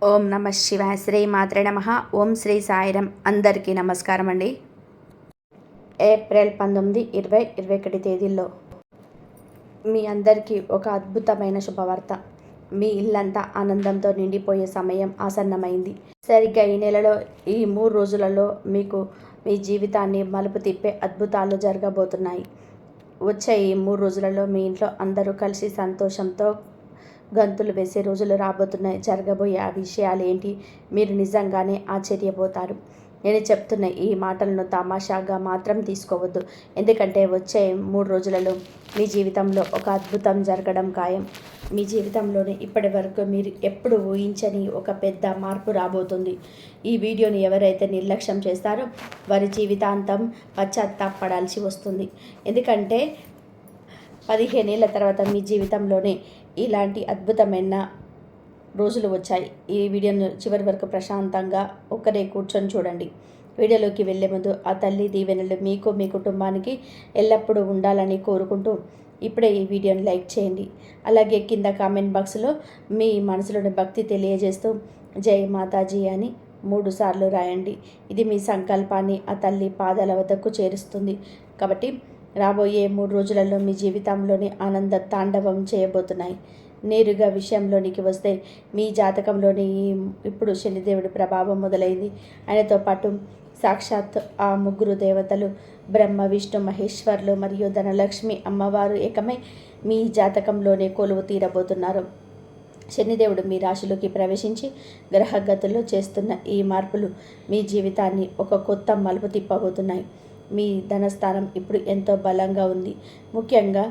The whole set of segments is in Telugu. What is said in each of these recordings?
ఓం నమ శివాయ. శ్రీ మాత్రే నమ. ఓం శ్రీ సాయిరం. అందరికీ నమస్కారం అండి. ఏప్రిల్ 19, 2021 తేదీల్లో మీ అందరికీ ఒక అద్భుతమైన శుభవార్త. మీ ఇల్లంతా ఆనందంతో నిండిపోయే సమయం ఆసన్నమైంది. సరిగ్గా ఈ నెలలో ఈ 3 రోజులలో మీకు మీ జీవితాన్ని మలుపు తిప్పే అద్భుతాలు జరగబోతున్నాయి. వచ్చే ఈ 3 రోజులలో మీ ఇంట్లో అందరూ కలిసి సంతోషంతో గంతులు వేసే రోజులు రాబోతున్నాయి. జరగబోయే ఆ విషయాలు ఏంటి, మీరు నిజంగానే ఆశ్చర్యపోతారు. నేను చెప్తున్న ఈ మాటలను తమాషాగా మాత్రం తీసుకోవద్దు. ఎందుకంటే వచ్చే 3 రోజులలో మీ జీవితంలో ఒక అద్భుతం జరగడం ఖాయం. మీ జీవితంలోనే ఇప్పటి వరకు మీరు ఎప్పుడు ఊహించని ఒక పెద్ద మార్పు రాబోతుంది. ఈ వీడియోని ఎవరైతే నిర్లక్ష్యం చేస్తారో వారి జీవితాంతం పశ్చాత్తాపడాల్సి వస్తుంది. ఎందుకంటే 15 ఏళ్ల తర్వాత మీ జీవితంలోనే ఇలాంటి అద్భుతమైన రోజులు వచ్చాయి. ఈ వీడియోను చివరి వరకు ప్రశాంతంగా ఒక్కరే కూర్చొని చూడండి. వీడియోలోకి వెళ్ళే ముందు ఆ తల్లి దీవెనలు మీకు, మీ కుటుంబానికి ఎల్లప్పుడూ ఉండాలని కోరుకుంటూ ఇప్పుడే ఈ వీడియోని లైక్ చేయండి. అలాగే కింద కామెంట్ బాక్స్లో మీ మనసులోని భక్తి తెలియజేస్తూ జై మాతాజీ అని 3 సార్లు రాయండి. ఇది మీ సంకల్పాన్ని ఆ తల్లి పాదాల వద్దకు చేరుస్తుంది. కాబట్టి రాబోయే 3 రోజులలో మీ జీవితంలోని ఆనంద తాండవం చేయబోతున్నాయి. నేరుగా విషయంలోనికి వస్తే మీ జాతకంలోని ఇప్పుడు శనిదేవుడి ప్రభావం మొదలైంది. ఆయనతో పాటు సాక్షాత్ ఆ 3 దేవతలు బ్రహ్మ, విష్ణు, మహేశ్వర్లు మరియు ధనలక్ష్మి అమ్మవారు ఏకమై మీ జాతకంలోనే కొలువు తీరబోతున్నారు. శనిదేవుడు మీ రాశిలోకి ప్రవేశించి గ్రహగతుల్లో చేస్తున్న ఈ మార్పులు మీ జీవితాన్ని ఒక కొత్త మలుపు తిప్పబోతున్నాయి. మీ ధనస్థానం ఇప్పుడు ఎంతో బలంగా ఉంది. ముఖ్యంగా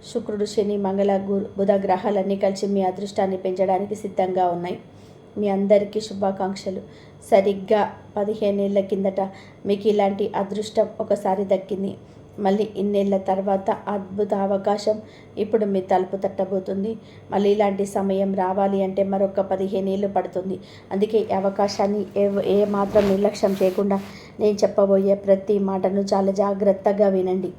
శుక్రుడు, శని, మంగళ, బుధ గ్రహాలన్నీ కలిసి మీ అదృష్టాన్ని పెంచడానికి సిద్ధంగా ఉన్నాయి. మీ అందరికీ శుభాకాంక్షలు. సరిగ్గా 15 ఏళ్ల కిందట మీకు ఇలాంటి అదృష్టం ఒకసారి దక్కింది. మళ్ళీ ఇన్నేళ్ల తర్వాత అద్భుత అవకాశం ఇప్పుడు మీ తలుపు తట్టబోతుంది. మళ్ళీ ఇలాంటి సమయం రావాలి అంటే మరొక 15 ఏళ్ళు పడుతుంది. అందుకే ఈ అవకాశాన్ని ఏ మాత్రం నిర్లక్ష్యం చేయకుండా నేను చెప్పబోయే ప్రతి మాటను చాలా జాగ్రత్తగా వినండి.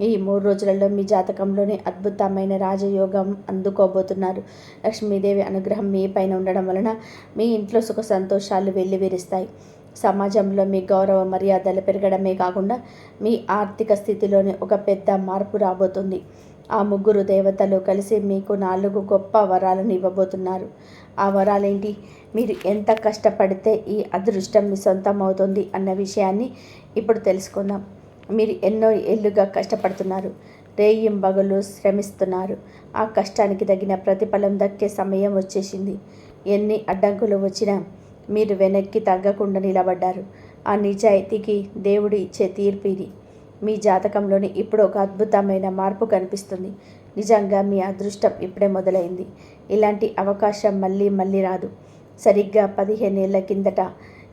ఈ 3 రోజులలో మీ జాతకంలోని అద్భుతమైన రాజయోగం అందుకోబోతున్నారు. లక్ష్మీదేవి అనుగ్రహం మీ పైన ఉండడం వలన మీ ఇంట్లో సుఖ సంతోషాలు వెల్లివిరుస్తాయి. సమాజంలో మీ గౌరవ మర్యాదలు పెరగడమే కాకుండా మీ ఆర్థిక స్థితిలోనే ఒక పెద్ద మార్పు రాబోతుంది. ఆ 3 దేవతలు కలిసి మీకు 4 గొప్ప వరాలను ఇవ్వబోతున్నారు. ఆ వరాలేంటి, మీరు ఎంత కష్టపడితే ఈ అదృష్టం మీ సొంతం అవుతుంది అన్న విషయాన్ని ఇప్పుడు తెలుసుకుందాం. మీరు ఎన్నో ఏళ్ళుగా కష్టపడుతున్నారు, రేయింబగలు శ్రమిస్తున్నారు. ఆ కష్టానికి తగిన ప్రతిఫలం దక్కే సమయం వచ్చేసింది. ఎన్ని అడ్డంకులు వచ్చినా మీరు వెనక్కి తగ్గకుండా నిలబడ్డారు. ఆ నిజాయితీకి దేవుడు ఇచ్చే తీర్పు ఇది. మీ జాతకంలోని ఇప్పుడు ఒక అద్భుతమైన మార్పు కనిపిస్తుంది. నిజంగా మీ అదృష్టం ఇప్పుడే మొదలైంది. ఇలాంటి అవకాశం మళ్ళీ రాదు. సరిగ్గా 15 ఏళ్ల కిందట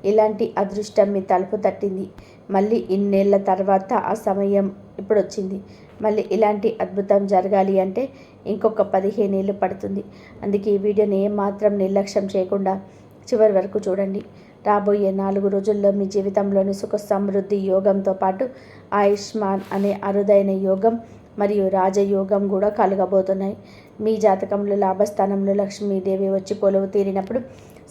ఇలాంటి అదృష్టం మీ తలుపు తట్టింది. మళ్ళీ ఇన్నేళ్ల తర్వాత ఆ సమయం ఇప్పుడు వచ్చింది. మళ్ళీ ఇలాంటి అద్భుతం జరగాలి అంటే ఇంకొక 15 ఏళ్ళు పడుతుంది. అందుకే ఈ వీడియోని ఏమాత్రం నిర్లక్ష్యం చేయకుండా చివరి వరకు చూడండి. రాబోయే 4 రోజుల్లో మీ జీవితంలోని సుఖ సమృద్ధి యోగంతో పాటు ఆయుష్మాన్ అనే అరుదైన యోగం మరియు రాజయోగం కూడా కలగబోతున్నాయి. మీ జాతకంలో లాభస్థానంలో లక్ష్మీదేవి వచ్చి కొలువు తీరినప్పుడు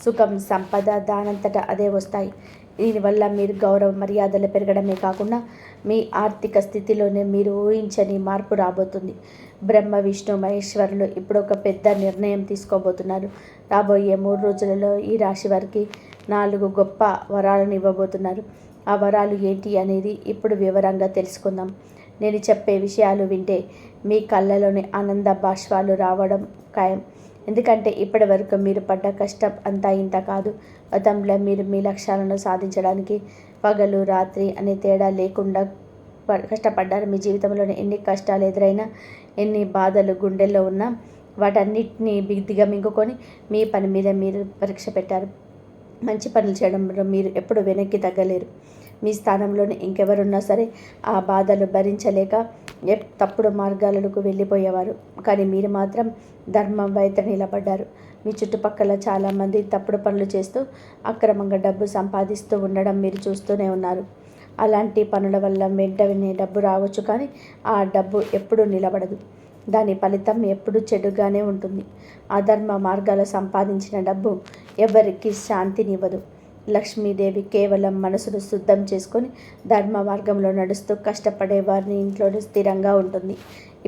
సుఖం, సంపద దానంతటా అదే వస్తాయి. దీనివల్ల మీరు గౌరవ మర్యాదలు పెరగడమే కాకుండా మీ ఆర్థిక స్థితిలోనే మీరు ఊహించని మార్పు రాబోతుంది. బ్రహ్మ, విష్ణు, మహేశ్వరులు ఇప్పుడు ఒక పెద్ద నిర్ణయం తీసుకోబోతున్నారు. రాబోయే 3 రోజులలో ఈ రాశి వారికి 4 గొప్ప వరాలను ఇవ్వబోతున్నారు. ఆ వరాలు ఏంటి అనేది ఇప్పుడు వివరంగా తెలుసుకుందాం. నేను చెప్పే విషయాలు వింటే మీ కళ్ళలోని ఆనంద బాష్పాలు రావడం ఖాయం. ఎందుకంటే ఇప్పటి వరకు మీరు పడ్డ కష్టం అంతా ఇంత కాదు. గతంలో మీరు మీ లక్ష్యాలను సాధించడానికి పగలు రాత్రి అనే తేడా లేకుండా కష్టపడ్డారు. మీ జీవితంలోని ఎన్ని కష్టాలు ఎదురైనా, ఎన్ని బాధలు గుండెల్లో ఉన్నా వాటన్నిటిని దిగమింగుకొని మీ పని మీద మీరు పరీక్ష పెట్టారు. మంచి పనులు చేయడంలో మీరు ఎప్పుడు వెనక్కి తగ్గలేరు. మీ స్థానంలోనే ఇంకెవరున్నా సరే ఆ బాధలు భరించలేక తప్పుడు మార్గాలకు వెళ్ళిపోయేవారు. కానీ మీరు మాత్రం ధర్మం వైపు నిలబడ్డారు. మీ చుట్టుపక్కల చాలామంది తప్పుడు పనులు చేస్తూ అక్రమంగా డబ్బు సంపాదిస్తూ ఉండడం మీరు చూస్తూనే ఉన్నారు. అలాంటి పనుల వల్ల వెంటనే డబ్బు రావచ్చు, కానీ ఆ డబ్బు ఎప్పుడూ నిలబడదు. దాని ఫలితం ఎప్పుడూ చెడుగానే ఉంటుంది. అధర్మ మార్గాల సంపాదించిన డబ్బు ఎవరికి శాంతినివ్వదు. లక్ష్మీదేవి కేవలం మనసును శుద్ధం చేసుకొని ధర్మ మార్గంలో నడుస్తూ కష్టపడే వారిని ఇంట్లోనే స్థిరంగా ఉంటుంది.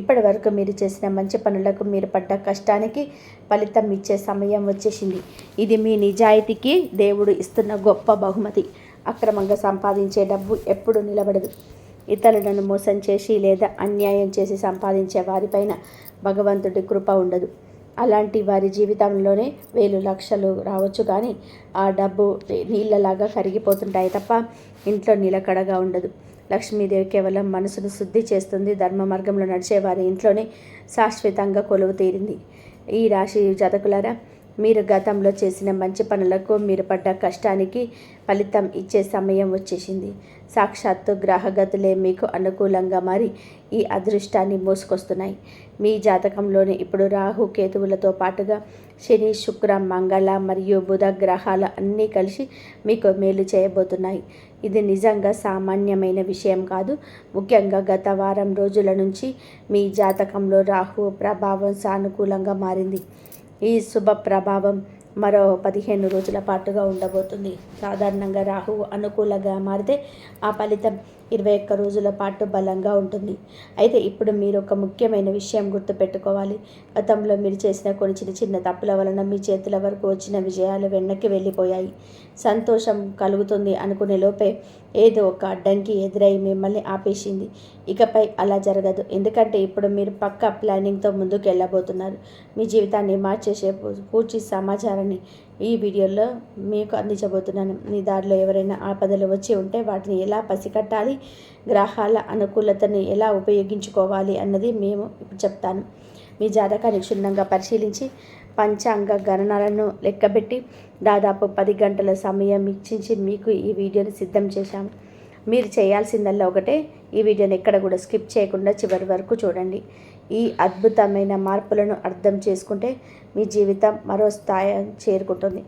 ఇప్పటి వరకు మీరు చేసిన మంచి పనులకు మీరు పడ్డ కష్టానికి ఫలితం ఇచ్చే సమయం వచ్చేసింది. ఇది మీ నిజాయితీకి దేవుడు ఇస్తున్న గొప్ప బహుమతి. అక్రమంగా సంపాదించే డబ్బు ఎప్పుడు నిలబడదు. ఇతరులను మోసం చేసి లేదా అన్యాయం చేసి సంపాదించే వారిపైన భగవంతుడి కృప ఉండదు. అలాంటి వారి జీవితంలోనే వేలు లక్షలు రావచ్చు, కానీ ఆ డబ్బు నీళ్ళలాగా కరిగిపోతుంటాయి తప్ప ఇంట్లో నిలకడగా ఉండదు. లక్ష్మీదేవి కేవలం మనసును శుద్ధి చేస్తుంది. ధర్మ మార్గంలో నడిచే వారి ఇంట్లోనే శాశ్వతంగా కొలువు తీరింది. ఈ రాశి జాతకులారా, మీరు గతంలో చేసిన మంచి పనులకు మీరు పడ్డ కష్టానికి ఫలితం ఇచ్చే సమయం వచ్చేసింది. సాక్షాత్తు గ్రహగతులే మీకు అనుకూలంగా మారి ఈ అదృష్టాన్ని మోసుకొస్తున్నాయి. మీ జాతకంలోని ఇప్పుడు రాహు కేతువులతో పాటుగా శని, శుక్ర, మంగళ మరియు బుధ గ్రహాలు అన్నీ కలిసి మీకు మేలు చేయబోతున్నాయి. ఇది నిజంగా సామాన్యమైన విషయం కాదు. ముఖ్యంగా గత వారం రోజుల నుంచి మీ జాతకంలో రాహు ప్రభావం సానుకూలంగా మారింది. ఈ శుభ ప్రభావం మరో 15 రోజుల పాటుగా ఉండబోతుంది. సాధారణంగా రాహువు అనుకూలంగా మారితే ఆ ఫలితం 21 రోజుల పాటు బలంగా ఉంటుంది. అయితే ఇప్పుడు మీరు ఒక ముఖ్యమైన విషయం గుర్తుపెట్టుకోవాలి. గతంలో మీరు చేసిన కొన్ని చిన్న చిన్న తప్పుల వలన మీ చేతుల వరకు వచ్చిన విజయాలు వెనక్కి వెళ్ళిపోయాయి. సంతోషం కలుగుతుంది అనుకునే లోపే ఏదో ఒక అడ్డంకి ఎదురై మిమ్మల్ని ఆపేసింది. ఇకపై అలా జరగదు. ఎందుకంటే ఇప్పుడు మీరు పక్కా ప్లానింగ్తో ముందుకు వెళ్ళబోతున్నారు. మీ జీవితాన్ని మార్చేసే పూర్తి సమాచారాన్ని ఈ వీడియోలో మీకు అందించబోతున్నాను. మీ దారిలో ఎవరైనా ఆపదలు వచ్చి ఉంటే వాటిని ఎలా పసికట్టాలి, గ్రహాల అనుకూలతను ఎలా ఉపయోగించుకోవాలి అన్నది మేము ఇప్పుడు చెప్తాను. మీ జాతకాన్ని క్షుణ్ణంగా పరిశీలించి పంచాంగ గణనాలను లెక్కబెట్టి దాదాపు 10 గంటల సమయం ఇచ్చించి మీకు ఈ వీడియోని సిద్ధం చేశాము. మీరు చేయాల్సిందల్లా ఒకటే, ఈ వీడియోని ఎక్కడ కూడా స్కిప్ చేయకుండా చివరి వరకు చూడండి. ఈ అద్భుతమైన మార్పులను అర్థం చేసుకుంటే మీ జీవితం మరో స్థాయి చేరుకుంటుంది.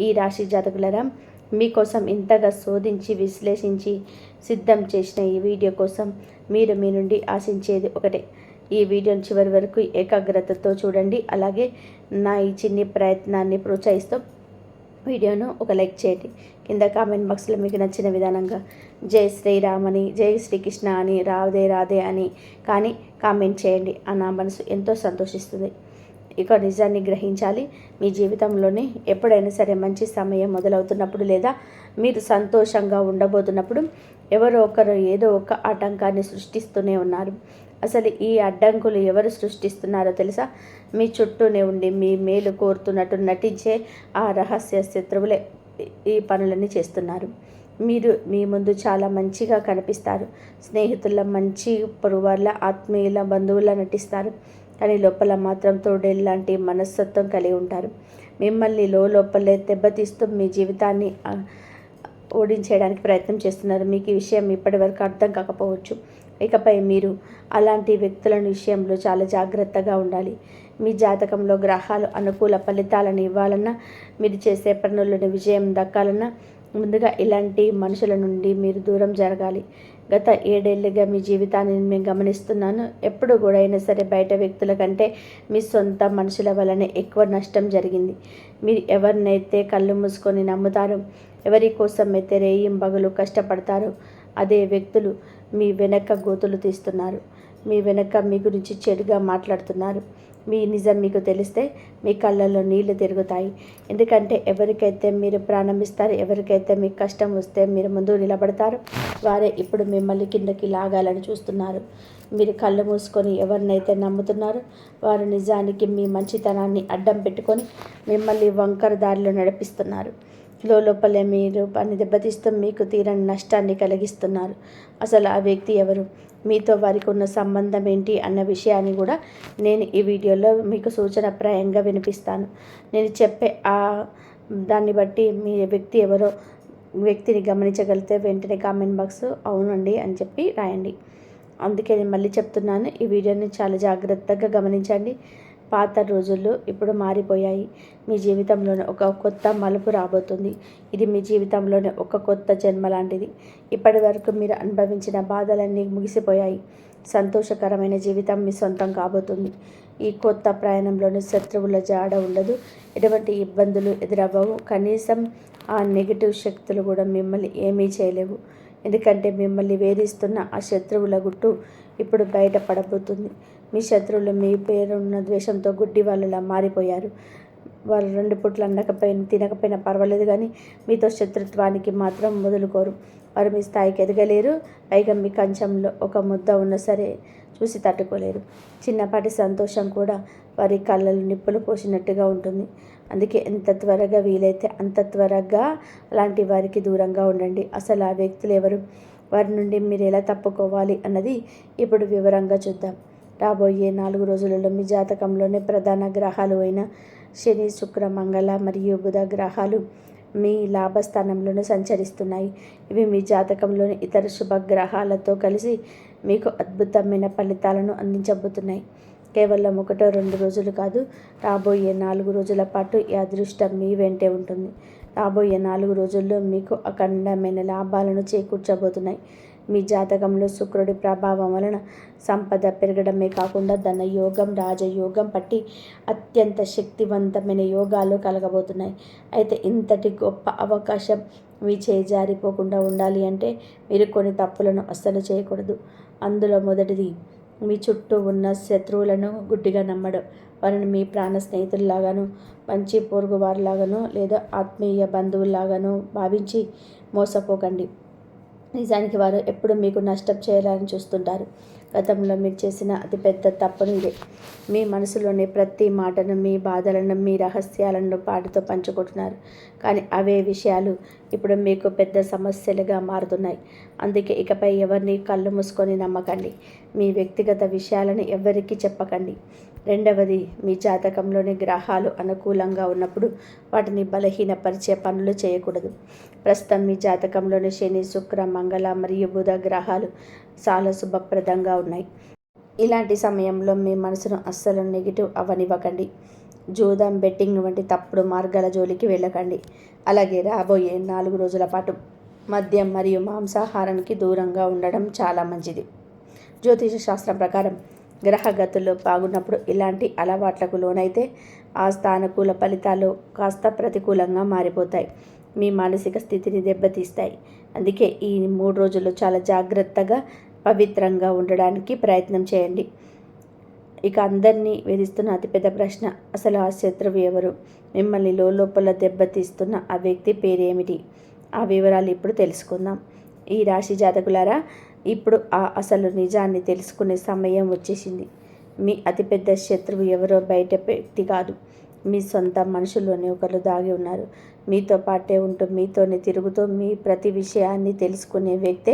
ఈ రాశి జాతకులరా, మీకోసం ఇంతగా శోధించి విశ్లేషించి సిద్ధం చేసిన ఈ వీడియో కోసం మీరు మీ నుండి ఆశించేది ఒకటే. ఈ వీడియోని చివరి వరకు ఏకాగ్రతతో చూడండి. అలాగే నా ఈ చిన్ని ప్రయత్నాన్ని ప్రోత్సహిస్తూ వీడియోను ఒక లైక్ చేయండి. కింద కామెంట్ బాక్స్లో మీకు నచ్చిన విధానంగా జై శ్రీరామ్ అని, జై శ్రీకృష్ణ అని, రాధే రాధే అని కానీ కామెంట్ చేయండి. నా మనసు ఎంతో సంతోషిస్తుంది. ఇక నిజాన్ని గ్రహించాలి. మీ జీవితంలోనే ఎప్పుడైనా సరే మంచి సమయం మొదలవుతున్నప్పుడు లేదా మీరు సంతోషంగా ఉండబోతున్నప్పుడు ఎవరో ఒకరు ఏదో ఒక ఆటంకాన్ని సృష్టిస్తూనే ఉన్నారు. అసలు ఈ అడ్డంకులు ఎవరు సృష్టిస్తున్నారో తెలుసా? మీ చుట్టూనే ఉండి మీ మేలు కోరుతున్నట్టు నటించే ఆ రహస్య శత్రువులే ఈ పనులన్నీ చేస్తున్నారు. మీరు మీ ముందు చాలా మంచిగా కనిపిస్తారు. స్నేహితుల మంచి పొరుగువార్ల, ఆత్మీయుల, బంధువుల నటిస్తారు. కానీ లోపల మాత్రం తోడేళ్ళలాంటి మనస్తత్వం కలిగి ఉంటారు. మిమ్మల్ని లోపలే దెబ్బతీస్తూ మీ జీవితాన్ని ఓడించేయడానికి ప్రయత్నం చేస్తున్నారు. మీకు ఈ విషయం ఇప్పటి వరకు అర్థం కాకపోవచ్చు. ఇకపై మీరు అలాంటి వ్యక్తుల విషయంలో చాలా జాగ్రత్తగా ఉండాలి. మీ జాతకంలో గ్రహాలు అనుకూల ఫలితాలను ఇవ్వాలన్నా, మీరు చేసే పనులను విజయం దక్కాలన్నా ముందుగా ఇలాంటి మనుషుల నుండి మీరు దూరం జరగాలి. గత 7 ఏళ్ళుగా మీ జీవితాన్ని నేను గమనిస్తున్నాను. ఎప్పుడు కూడా అయినా సరే బయట వ్యక్తుల కంటే మీ సొంత మనుషుల వల్లనే ఎక్కువ నష్టం జరిగింది. మీరు ఎవరినైతే కళ్ళు మూసుకొని నమ్ముతారో, ఎవరి కోసం అయితే రేయింబగలు కష్టపడతారో అదే వ్యక్తులు మీ వెనక గోతులు తీస్తున్నారు. మీ వెనక మీ గురించి చెడుగా మాట్లాడుతున్నారు. మీ నిజం మీకు తెలిస్తే మీ కళ్ళల్లో నీళ్లు తిరుగుతాయి. ఎందుకంటే ఎవరికైతే మీరు ప్రాణం ఇస్తారో, ఎవరికైతే మీకు కష్టం వస్తే మీరు ముందు నిలబడతారో వారే ఇప్పుడు మిమ్మల్ని కిందకి లాగాలని చూస్తున్నారు. మీరు కళ్ళు మూసుకొని ఎవరినైతే నమ్ముతున్నారో వారు నిజానికి మీ మంచితనాన్ని అడ్డం పెట్టుకొని మిమ్మల్ని వంకర దారిలో నడిపిస్తున్నారు. లోపలే మీరు పని దెబ్బతీస్తూ మీకు తీరని నష్టాన్ని కలిగిస్తున్నారు. అసలు ఆ వ్యక్తి ఎవరు, మీతో వారికి ఉన్న సంబంధం ఏంటి అన్న విషయాన్ని కూడా నేను ఈ వీడియోలో మీకు సూచనప్రాయంగా వినిపిస్తాను. నేను చెప్పే దాన్ని బట్టి మీ వ్యక్తి ఎవరో వ్యక్తిని గమనించగలిగితే వెంటనే కామెంట్ బాక్స్ అవునండి అని చెప్పి రాయండి. అందుకే నేను మళ్ళీ చెప్తున్నాను, ఈ వీడియోని చాలా జాగ్రత్తగా గమనించండి. పాత రోజుల్లో ఇప్పుడు మారిపోయాయి. మీ జీవితంలోనే ఒక కొత్త మలుపు రాబోతుంది. ఇది మీ జీవితంలోనే ఒక కొత్త జన్మ లాంటిది. ఇప్పటి వరకు మీరు అనుభవించిన బాధలన్నీ ముగిసిపోయాయి. సంతోషకరమైన జీవితం మీ సొంతం కాబోతుంది. ఈ కొత్త ప్రయాణంలోని శత్రువుల జాడ ఉండదు. ఎటువంటి ఇబ్బందులు ఎదురవ్వవు. కనీసం ఆ నెగిటివ్ శక్తులు కూడా మిమ్మల్ని ఏమీ చేయలేవు. ఎందుకంటే మిమ్మల్ని వేధిస్తున్న ఆ శత్రువుల గుట్టు ఇప్పుడు బయటపడబోతుంది. మీ శత్రువులు మీ పేరున్న ద్వేషంతో గుడ్డి వాళ్ళలా మారిపోయారు. వారు 2 పూట్లు తినకపోయినా పర్వాలేదు, కానీ మీతో శత్రుత్వానికి మాత్రం వదులుకోరు. వారు మీ స్థాయికి ఎదగలేరు. పైగా మీ కంచంలో ఒక ముద్ద ఉన్నా సరే చూసి తట్టుకోలేరు. చిన్నపాటి సంతోషం కూడా వారి కళ్ళలో నిప్పులు పోసినట్టుగా ఉంటుంది. అందుకే ఎంత త్వరగా వీలైతే అంత త్వరగా అలాంటి వారికి దూరంగా ఉండండి. అసలు ఆ వ్యక్తులు ఎవరు, వారి నుండి మీరు ఎలా తప్పుకోవాలి అన్నది ఇప్పుడు వివరంగా చూద్దాం. రాబోయే 4 రోజులలో మీ జాతకంలోని ప్రధాన గ్రహాలు అయిన శని, శుక్ర, మంగళ మరియు బుధ గ్రహాలు మీ లాభస్థానంలోనే సంచరిస్తున్నాయి. ఇవి మీ జాతకంలోని ఇతర శుభగ్రహాలతో కలిసి మీకు అద్భుతమైన ఫలితాలను అందించబోతున్నాయి. కేవలం 1-2 రోజులు కాదు, రాబోయే 4 రోజుల పాటు ఈ అదృష్టం మీ వెంటే ఉంటుంది. రాబోయే 4 రోజుల్లో మీకు అఖండమైన లాభాలను చేకూర్చబోతున్నాయి. మీ జాతకంలో శుక్రుడి ప్రభావం వలన సంపద పెరగడమే కాకుండా ధనయోగం, రాజయోగం పట్టి అత్యంత శక్తివంతమైన యోగాలు కలగబోతున్నాయి. అయితే ఇంతటి గొప్ప అవకాశం మీ చేజారిపోకుండా ఉండాలి అంటే మీరు కొన్ని తప్పులను అస్సలు చేయకూడదు. అందులో మొదటిది, మీ చుట్టూ ఉన్న శత్రువులను గుడ్డిగా నమ్మడం. వారిని మీ ప్రాణ స్నేహితుల్లాగానో, మంచి పొరుగు వారిలాగానో లేదా ఆత్మీయ బంధువుల్లాగానో భావించి మోసపోకండి. నిజానికి వారు ఎప్పుడు మీకు నష్టం చేయాలని చూస్తుంటారు. గతంలో మీరు చేసిన అతిపెద్ద తప్పును ఇదే. మీ మనసులోని ప్రతి మాటను, మీ బాధలను, మీ రహస్యాలను వాటితో పంచుకుంటున్నారు. కానీ అవే విషయాలు ఇప్పుడు మీకు పెద్ద సమస్యలుగా మారుతున్నాయి. అందుకే ఇకపై ఎవరిని కళ్ళు మూసుకొని నమ్మకండి. మీ వ్యక్తిగత విషయాలను ఎవరికీ చెప్పకండి. రెండవది, మీ జాతకంలోని గ్రహాలు అనుకూలంగా ఉన్నప్పుడు వాటిని బలహీనపరిచే పనులు చేయకూడదు. ప్రస్తుతం మీ జాతకంలోని శని, శుక్ర, మంగళ మరియు బుధ గ్రహాలు చాలా శుభప్రదంగా ఉన్నాయి. ఇలాంటి సమయంలో మీ మనసును అస్సలు నెగిటివ్ అవ్వనివ్వకండి. జూదం, బెట్టింగ్ వంటి తప్పుడు మార్గాల జోలికి వెళ్ళకండి. అలాగే రాబోయే 4 రోజుల పాటు మద్యం మరియు మాంసాహారానికి దూరంగా ఉండడం చాలా మంచిది. జ్యోతిష శాస్త్రం ప్రకారం గ్రహగతులు బాగున్నప్పుడు ఇలాంటి అలవాట్లకు లోనైతే ఆ స్థానకూల ఫలితాలు కాస్త ప్రతికూలంగా మారిపోతాయి. మీ మానసిక స్థితిని దెబ్బతీస్తాయి. అందుకే ఈ 3 రోజులు చాలా జాగ్రత్తగా, పవిత్రంగా ఉండడానికి ప్రయత్నం చేయండి. ఇక అందరినీ వేధిస్తున్న అతిపెద్ద ప్రశ్న, అసలు ఆ శత్రువు ఎవరు? మిమ్మల్ని లోపల దెబ్బతీస్తున్న ఆ వ్యక్తి పేరేమిటి? ఆ వివరాలు ఇప్పుడు తెలుసుకుందాం. ఈ రాశి జాతకులారా, ఇప్పుడు ఆ అసలు నిజాన్ని తెలుసుకునే సమయం వచ్చేసింది. మీ అతిపెద్ద శత్రువు ఎవరో బయట వ్యక్తి కాదు, మీ సొంత మనుషుల్లోనే ఒకరు దాగి ఉన్నారు. మీతో పాటే ఉంటూ, మీతోనే తిరుగుతూ, మీ ప్రతి విషయాన్ని తెలుసుకునే వ్యక్తే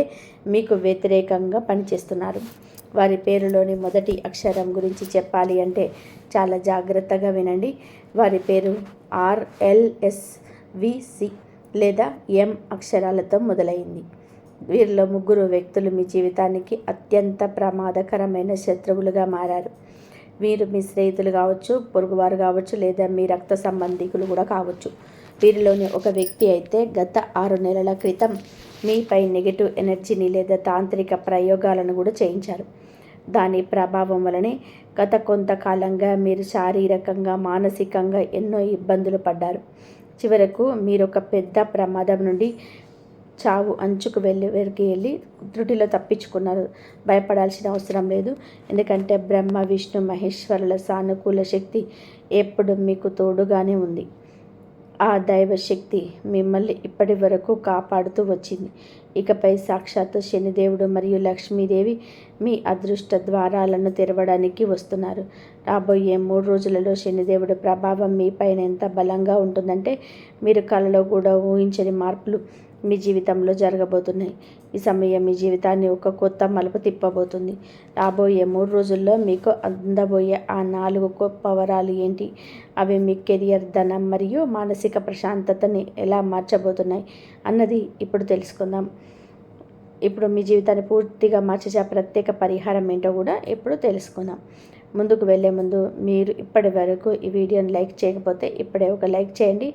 మీకు వ్యతిరేకంగా పనిచేస్తున్నారు. వారి పేరులోని మొదటి అక్షరం గురించి చెప్పాలి అంటే చాలా జాగ్రత్తగా వినండి. వారి పేరు RLSVC లేదా M అక్షరాలతో మొదలైంది. వీరిలో 3 వ్యక్తులు మీ జీవితానికి అత్యంత ప్రమాదకరమైన శత్రువులుగా మారారు. వీరు మీ స్నేహితులు కావచ్చు, పొరుగువారు కావచ్చు, లేదా మీ రక్త సంబంధికులు కూడా కావచ్చు. వీరిలోని ఒక వ్యక్తి అయితే గత 6 నెలల క్రితం మీపై నెగిటివ్ ఎనర్జీని లేదా తాంత్రిక ప్రయోగాలను కూడా చేయించారు. దాని ప్రభావం వలనే గత కొంతకాలంగా మీరు శారీరకంగా, మానసికంగా ఎన్నో ఇబ్బందులు పడ్డారు. చివరకు మీరు ఒక పెద్ద ప్రమాదం నుండి చావు అంచుకు వెళ్ళి త్రుటిలో తప్పించుకున్నారు. భయపడాల్సిన అవసరం లేదు. ఎందుకంటే బ్రహ్మ, విష్ణు, మహేశ్వరుల సానుకూల శక్తి ఎప్పుడు మీకు తోడుగానే ఉంది. ఆ దైవశక్తి మిమ్మల్ని ఇప్పటి వరకు కాపాడుతూ వచ్చింది. ఇకపై సాక్షాత్తు శనిదేవుడు మరియు లక్ష్మీదేవి మీ అదృష్ట ద్వారాలను తెరవడానికి వస్తున్నారు. రాబోయే 3 రోజులలో శనిదేవుడి ప్రభావం మీ పైన ఎంత బలంగా ఉంటుందంటే మీరు కలలో కూడా ఊహించని మార్పులు మీ జీవితంలో జరగబోతున్నాయి. ఈ సమయం మీ జీవితాన్ని ఒక కొత్త మలుపు తిప్పబోతుంది. రాబోయే 3 రోజుల్లో మీకు అందబోయే ఆ 4 గొప్ప వరాలు ఏంటి? అవి మీ కెరియర్, ధనం మరియు మానసిక ప్రశాంతతని ఎలా మార్చబోతున్నాయి అన్నది ఇప్పుడు తెలుసుకుందాం. ఇప్పుడు మీ జీవితాన్ని పూర్తిగా మార్చే ప్రత్యేక పరిహారం ఏంటో కూడా ఇప్పుడు తెలుసుకుందాం. ముందుకు వెళ్ళే ముందు మీరు ఇప్పటి వరకు ఈ వీడియోని లైక్ చేయకపోతే ఇప్పుడే ఒక లైక్ చేయండి.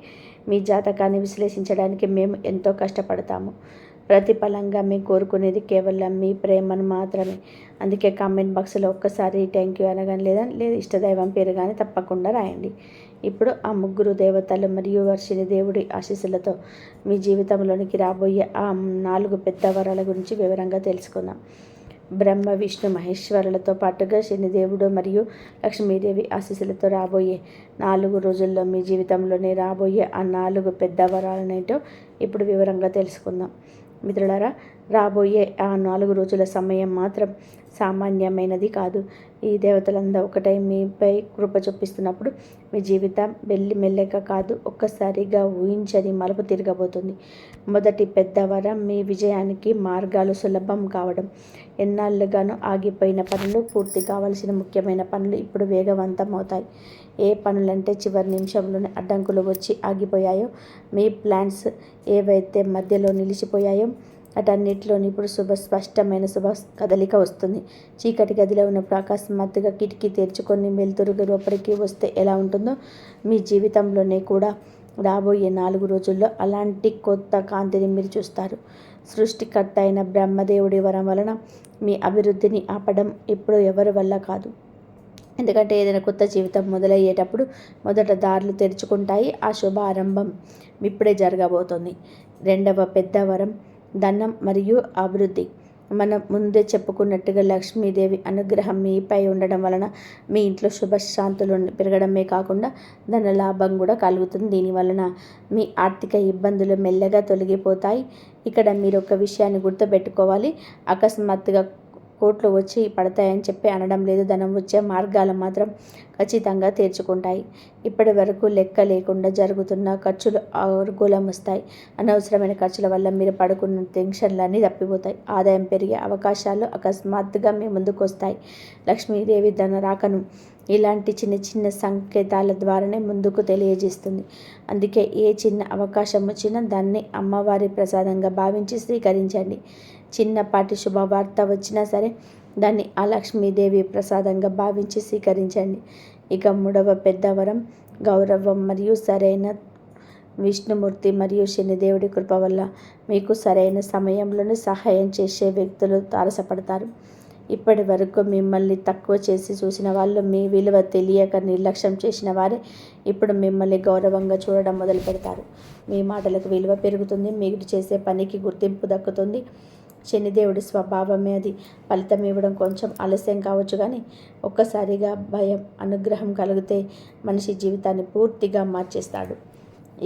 మీ జాతకాన్ని విశ్లేషించడానికి మేము ఎంతో కష్టపడతాము. ప్రతిఫలంగా మేము కోరుకునేది కేవలం మీ ప్రేమను మాత్రమే. అందుకే కామెంట్ బాక్స్లో ఒక్కసారి థ్యాంక్ యూ అనగానే లేదా ఇష్టదైవం పేరు కానీ తప్పకుండా రాయండి. ఇప్పుడు ఆ ముగ్గురు దేవతలు మరియు వర్షిని దేవుడి ఆశీస్సులతో మీ జీవితంలోనికి రాబోయే ఆ 4 పెద్ద వరాల గురించి వివరంగా తెలుసుకుందాం. బ్రహ్మ విష్ణు మహేశ్వరులతో పాటుగా శనిదేవుడు మరియు లక్ష్మీదేవి ఆశీస్సులతో రాబోయే 4 రోజుల్లో మీ జీవితంలోనే రాబోయే ఆ 4 పెద్ద వరాలనేటో ఇప్పుడు వివరంగా తెలుసుకుందాం. మిత్రులారా, రాబోయే ఆ 4 రోజుల సమయం మాత్రం సామాన్యమైనది కాదు. ఈ దేవతలంతా ఒకటై మీపై కృప చూపిస్తున్నప్పుడు మీ జీవితం మెల్లగా కాదు, ఒక్కసారిగా ఊహించని మలుపు తిరగబోతుంది. మొదటి పెద్ద వరం మీ విజయానికి మార్గాలు సులభం కావడం. ఎన్నాళ్ళుగానో ఆగిపోయిన పనులు, పూర్తి కావాల్సిన ముఖ్యమైన పనులు ఇప్పుడు వేగవంతం అవుతాయి. ఏ పనులంటే చివరి నిమిషంలోనే అడ్డంకులు వచ్చి ఆగిపోయాయో, మీ ప్లాన్స్ ఏవైతే మధ్యలో నిలిచిపోయాయో అటన్నిటిలోని ఇప్పుడు స్పష్టమైన శుభ కదలిక వస్తుంది. చీకటి గదిలో ఉన్నప్పుడు అకస్మాత్తుగా కిటికీ తెరుచుకొని వెలుతురు లోపలికి వస్తే ఎలా ఉంటుందో, మీ జీవితంలోనే కూడా రాబోయే 4 రోజుల్లో అలాంటి కొత్త కాంతిని మీరు చూస్తారు. సృష్టికర్త అయిన బ్రహ్మదేవుడి వరం వలన మీ అభివృద్ధిని ఆపడం ఇప్పుడు ఎవరి వల్ల కాదు. ఎందుకంటే ఏదైనా కొత్త జీవితం మొదలయ్యేటప్పుడు మొదట దారులు తెరుచుకుంటాయి. ఆ శుభ ఆరంభం ఇప్పుడే జరగబోతుంది. రెండవ పెద్ద వరం ధనం మరియు అభివృద్ధి. మనం ముందే చెప్పుకున్నట్టుగా లక్ష్మీదేవి అనుగ్రహం మీపై ఉండడం వలన మీ ఇంట్లో శుభశాంతులు పెరగడమే కాకుండా ధన లాభం కూడా కలుగుతుంది. దీనివలన మీ ఆర్థిక ఇబ్బందులు మెల్లగా తొలగిపోతాయి. ఇక్కడ మీరు ఒక విషయాన్ని గుర్తుపెట్టుకోవాలి. అకస్మాత్తుగా కోట్లు వచ్చి పడతాయని చెప్పి అనడం లేదు. ధనం వచ్చే మార్గాలు మాత్రం ఖచ్చితంగా తీర్చుకుంటాయి. ఇప్పటి వరకు లెక్క లేకుండా జరుగుతున్న ఖర్చులు అనుకూలం వస్తాయి. అనవసరమైన ఖర్చుల వల్ల మీరు పడుకున్న టెన్షన్లన్నీ తప్పిపోతాయి. ఆదాయం పెరిగే అవకాశాలు అకస్మాత్తుగా మీ ముందుకు వస్తాయి. లక్ష్మీదేవి ధన రాకను ఇలాంటి చిన్న సంకేతాల ద్వారానే ముందుకు తెలియజేస్తుంది. అందుకే ఏ చిన్న అవకాశం వచ్చినా దాన్ని అమ్మవారి ప్రసాదంగా భావించి స్వీకరించండి. చిన్నపాటి శుభవార్త వచ్చినా సరే దాన్ని ఆ లక్ష్మీదేవి ప్రసాదంగా భావించి స్వీకరించండి. ఇక 3వ పెద్ద వరం గౌరవం మరియు సరైన విష్ణుమూర్తి మరియు శనిదేవుడి కృప వల్ల మీకు సరైన సమయంలోనే సహాయం చేసే వ్యక్తులు తారసపడతారు. ఇప్పటి వరకు మిమ్మల్ని తక్కువ చేసి చూసిన వాళ్ళు, మీ విలువ తెలియక నిర్లక్ష్యం చేసిన వారే ఇప్పుడు మిమ్మల్ని గౌరవంగా చూడడం మొదలు పెడతారు. మీ మాటలకు విలువ పెరుగుతుంది. మీరు చేసే పనికి గుర్తింపు దక్కుతుంది. శనిదేవుడి స్వభావమే అది. ఫలితం ఇవ్వడం కొంచెం ఆలస్యం కావచ్చు, కానీ ఒక్కసారిగా భయం అనుగ్రహం కలిగితే మనిషి జీవితాన్ని పూర్తిగా మార్చేస్తాడు.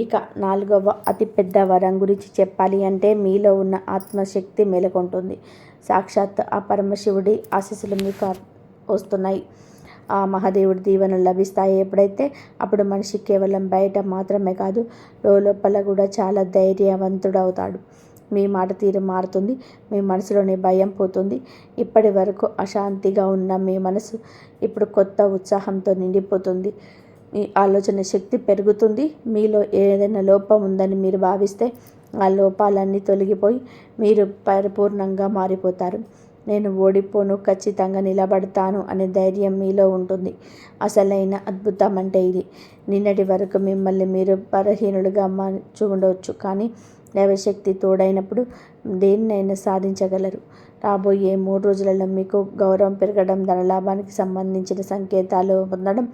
ఇక 4వ అతిపెద్ద వరం గురించి చెప్పాలి అంటే మీలో ఉన్న ఆత్మశక్తి మేలుకొంటుంది. సాక్షాత్ ఆ పరమశివుడి ఆశీస్సులు మీకు వస్తున్నాయి. ఆ మహాదేవుడి దీవెనలు లభిస్తాయి. ఎప్పుడైతే అప్పుడు మనిషి కేవలం బయట మాత్రమే కాదు, లోపల కూడా చాలా ధైర్యవంతుడవుతాడు. మీ మాట తీరు మారుతుంది. మీ మనసులోని భయం పోతుంది. ఇప్పటి వరకు అశాంతిగా ఉన్న మీ మనసు ఇప్పుడు కొత్త ఉత్సాహంతో నిండిపోతుంది. మీ ఆలోచన శక్తి పెరుగుతుంది. మీలో ఏదైనా లోపం ఉందని మీరు భావిస్తే ఆ లోపాలన్నీ తొలగిపోయి మీరు పరిపూర్ణంగా మారిపోతారు. నేను ఓడిపోను, ఖచ్చితంగా నిలబడతాను అనే ధైర్యం మీలో ఉంటుంది. అసలైన అద్భుతం అంటే ఇది. నిన్నటి వరకు మిమ్మల్ని మీరు బలహీనులుగా ఉండవచ్చు, కానీ దైవశక్తి తోడైనప్పుడు దేన్నైనా సాధించగలరు. రాబోయే 3 రోజులలో మీకు గౌరవం పెరగడం, ధనలాభానికి సంబంధించిన సంకేతాలు పొందడం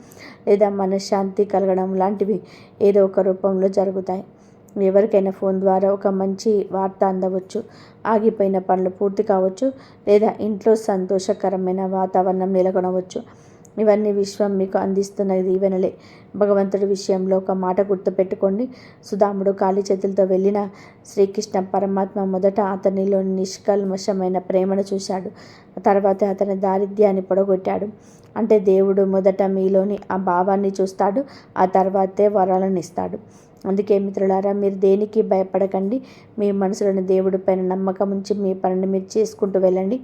లేదా మనశ్శాంతి కలగడం లాంటివి ఏదో ఒక రూపంలో జరుగుతాయి. ఎవరికైనా ఫోన్ ద్వారా ఒక మంచి వార్త అందవచ్చు, ఆగిపోయిన పనులు పూర్తి కావచ్చు, లేదా ఇంట్లో సంతోషకరమైన వాతావరణం నెలకొనవచ్చు. ఇవన్నీ విశ్వం మీకు అందిస్తున్న దీవెనలే. భగవంతుడి విషయంలో ఒక మాట గుర్తుపెట్టుకోండి. సుధాముడు ఖాళీ చేతులతో వెళ్ళిన శ్రీకృష్ణ పరమాత్మ మొదట అతనిలో నిష్కల్మషమైన ప్రేమను చూశాడు. తర్వాత అతని దారిద్ర్యాన్ని పొడగొట్టాడు. అంటే దేవుడు మొదట మీలోని ఆ భావాన్ని చూస్తాడు, ఆ తర్వాతే వరాలను ఇస్తాడు. అందుకే మిత్రులారా, మీరు దేనికి భయపడకండి. మీ మనసులోని దేవుడి పైన నమ్మకం ఉంచి మీ పనిని మీరు చేసుకుంటూ వెళ్ళండి.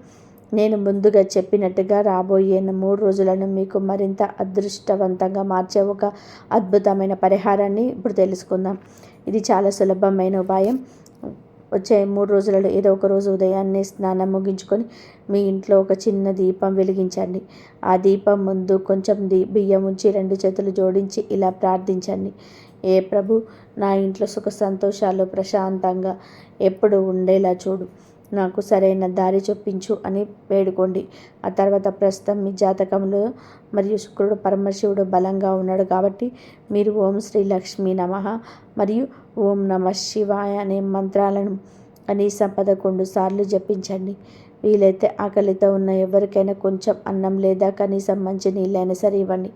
నేను ముందుగా చెప్పినట్టుగా రాబోయే 3 రోజులను మీకు మరింత అదృష్టవంతంగా మార్చే ఒక అద్భుతమైన పరిహారాన్ని ఇప్పుడు తెలుసుకుందాం. ఇది చాలా సులభమైన ఉపాయం. వచ్చే 3 రోజులలో ఏదో ఒక రోజు ఉదయాన్నే స్నానం ముగించుకొని మీ ఇంట్లో ఒక చిన్న దీపం వెలిగించండి. ఆ దీపం ముందు కొంచెం బియ్యం ఉంచి 2 చేతులు జోడించి ఇలా ప్రార్థించండి. ఏ ప్రభు, నా ఇంట్లో సుఖ సంతోషాలు ప్రశాంతంగా ఎప్పుడు ఉండేలా చూడు, నాకు సరైన దారి చూపించు అని వేడుకోండి. ఆ తర్వాత ప్రస్తుతం మీ జాతకంలో మరియు శుక్రుడు పరమశివుడు బలంగా ఉన్నాడు కాబట్టి మీరు ఓం శ్రీ లక్ష్మీ నమః మరియు ఓం నమః శివాయ అనే మంత్రాలను కనీసం 11 సార్లు జపించండి. వీలైతే ఆకలితో ఉన్న ఎవరికైనా కొంచెం అన్నం లేదా కనీసం మంచి నీళ్ళైనా సరే ఇవ్వండి.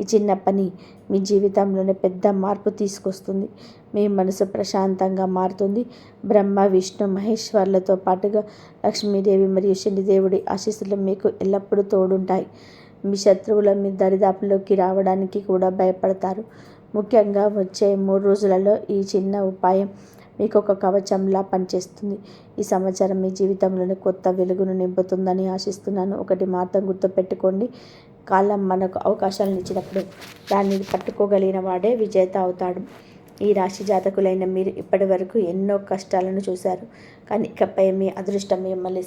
ఈ చిన్న పని మీ జీవితంలోనే పెద్ద మార్పు తీసుకొస్తుంది. మీ మనసు ప్రశాంతంగా మారుతుంది. బ్రహ్మ, విష్ణు, మహేశ్వర్లతో పాటుగా లక్ష్మీదేవి మరియు శనిదేవుడి ఆశీస్సులు మీకు ఎల్లప్పుడూ తోడుంటాయి. మీ శత్రువుల మీ దరిదాపుల్లోకి రావడానికి కూడా భయపడతారు. ముఖ్యంగా వచ్చే 3 రోజులలో ఈ చిన్న ఉపాయం మీకు ఒక కవచంలా పనిచేస్తుంది. ఈ సంవత్సరం మీ జీవితంలోని కొత్త వెలుగును నింపుతుందని ఆశిస్తున్నాను. ఒకటి మాత్రం గుర్తుపెట్టుకోండి, కాలం మనకు అవకాశాలను ఇచ్చినప్పుడు దాన్ని పట్టుకోగలిగిన వాడే విజేత అవుతాడు. ఈ రాశి జాతకులైన మీరు ఇప్పటి వరకు ఎన్నో కష్టాలను చూశారు, కానీ ఇకపై మీ అదృష్టం మిమ్మల్ని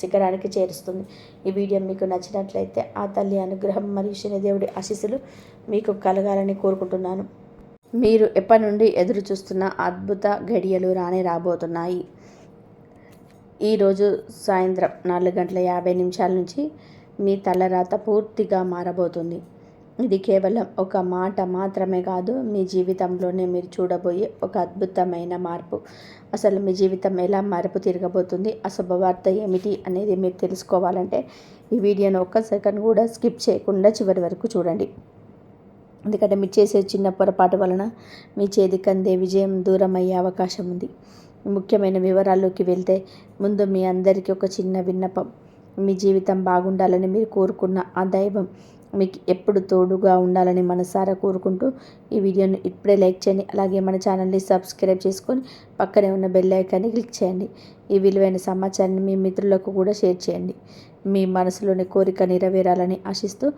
శిఖరానికి చేరుస్తుంది. ఈ వీడియో మీకు నచ్చినట్లయితే ఆ తల్లి అనుగ్రహం మరియు శనిదేవుడి ఆశీస్సులు మీకు కలగాలని కోరుకుంటున్నాను. మీరు ఎప్పటి నుండి ఎదురు చూస్తున్న అద్భుత ఘడియలు రాబోతున్నాయి. ఈరోజు సాయంత్రం 4:50 నుంచి మీ తలరాత పూర్తిగా మారబోతుంది. ఇది కేవలం ఒక మాట మాత్రమే కాదు, మీ జీవితంలోనే మీరు చూడబోయే ఒక అద్భుతమైన మార్పు. అసలు మీ జీవితం ఎలా మార్పు తిరగబోతుంది, అశుభవార్త ఏమిటి అనేది మీరు తెలుసుకోవాలంటే ఈ వీడియోను ఒక్క సెకండ్ కూడా స్కిప్ చేయకుండా చివరి వరకు చూడండి. ఎందుకంటే మీరు చేసే చిన్న పొరపాటు వలన మీ చేతికి అందే విజయం దూరం అయ్యే అవకాశం ఉంది. ముఖ్యమైన వివరాల్లోకి వెళ్తే ముందు మీ అందరికీ ఒక చిన్న విన్నపం. మీ జీవితం బాగుండాలని మీరు కోరుకున్న ఆ దైవం మీకు ఎప్పుడు తోడుగా ఉండాలని మనసారా కోరుకుంటూ ఈ వీడియోని ఇప్పుడే లైక్ చేయండి. అలాగే మన ఛానల్ని సబ్స్క్రైబ్ చేసుకొని పక్కనే ఉన్న బెల్ ఐకాన్ని క్లిక్ చేయండి. ఈ విలువైన సమాచారాన్ని మీ మిత్రులకు కూడా షేర్ చేయండి. మీ మనసులోని కోరిక నెరవేరాలని ఆశిస్తూ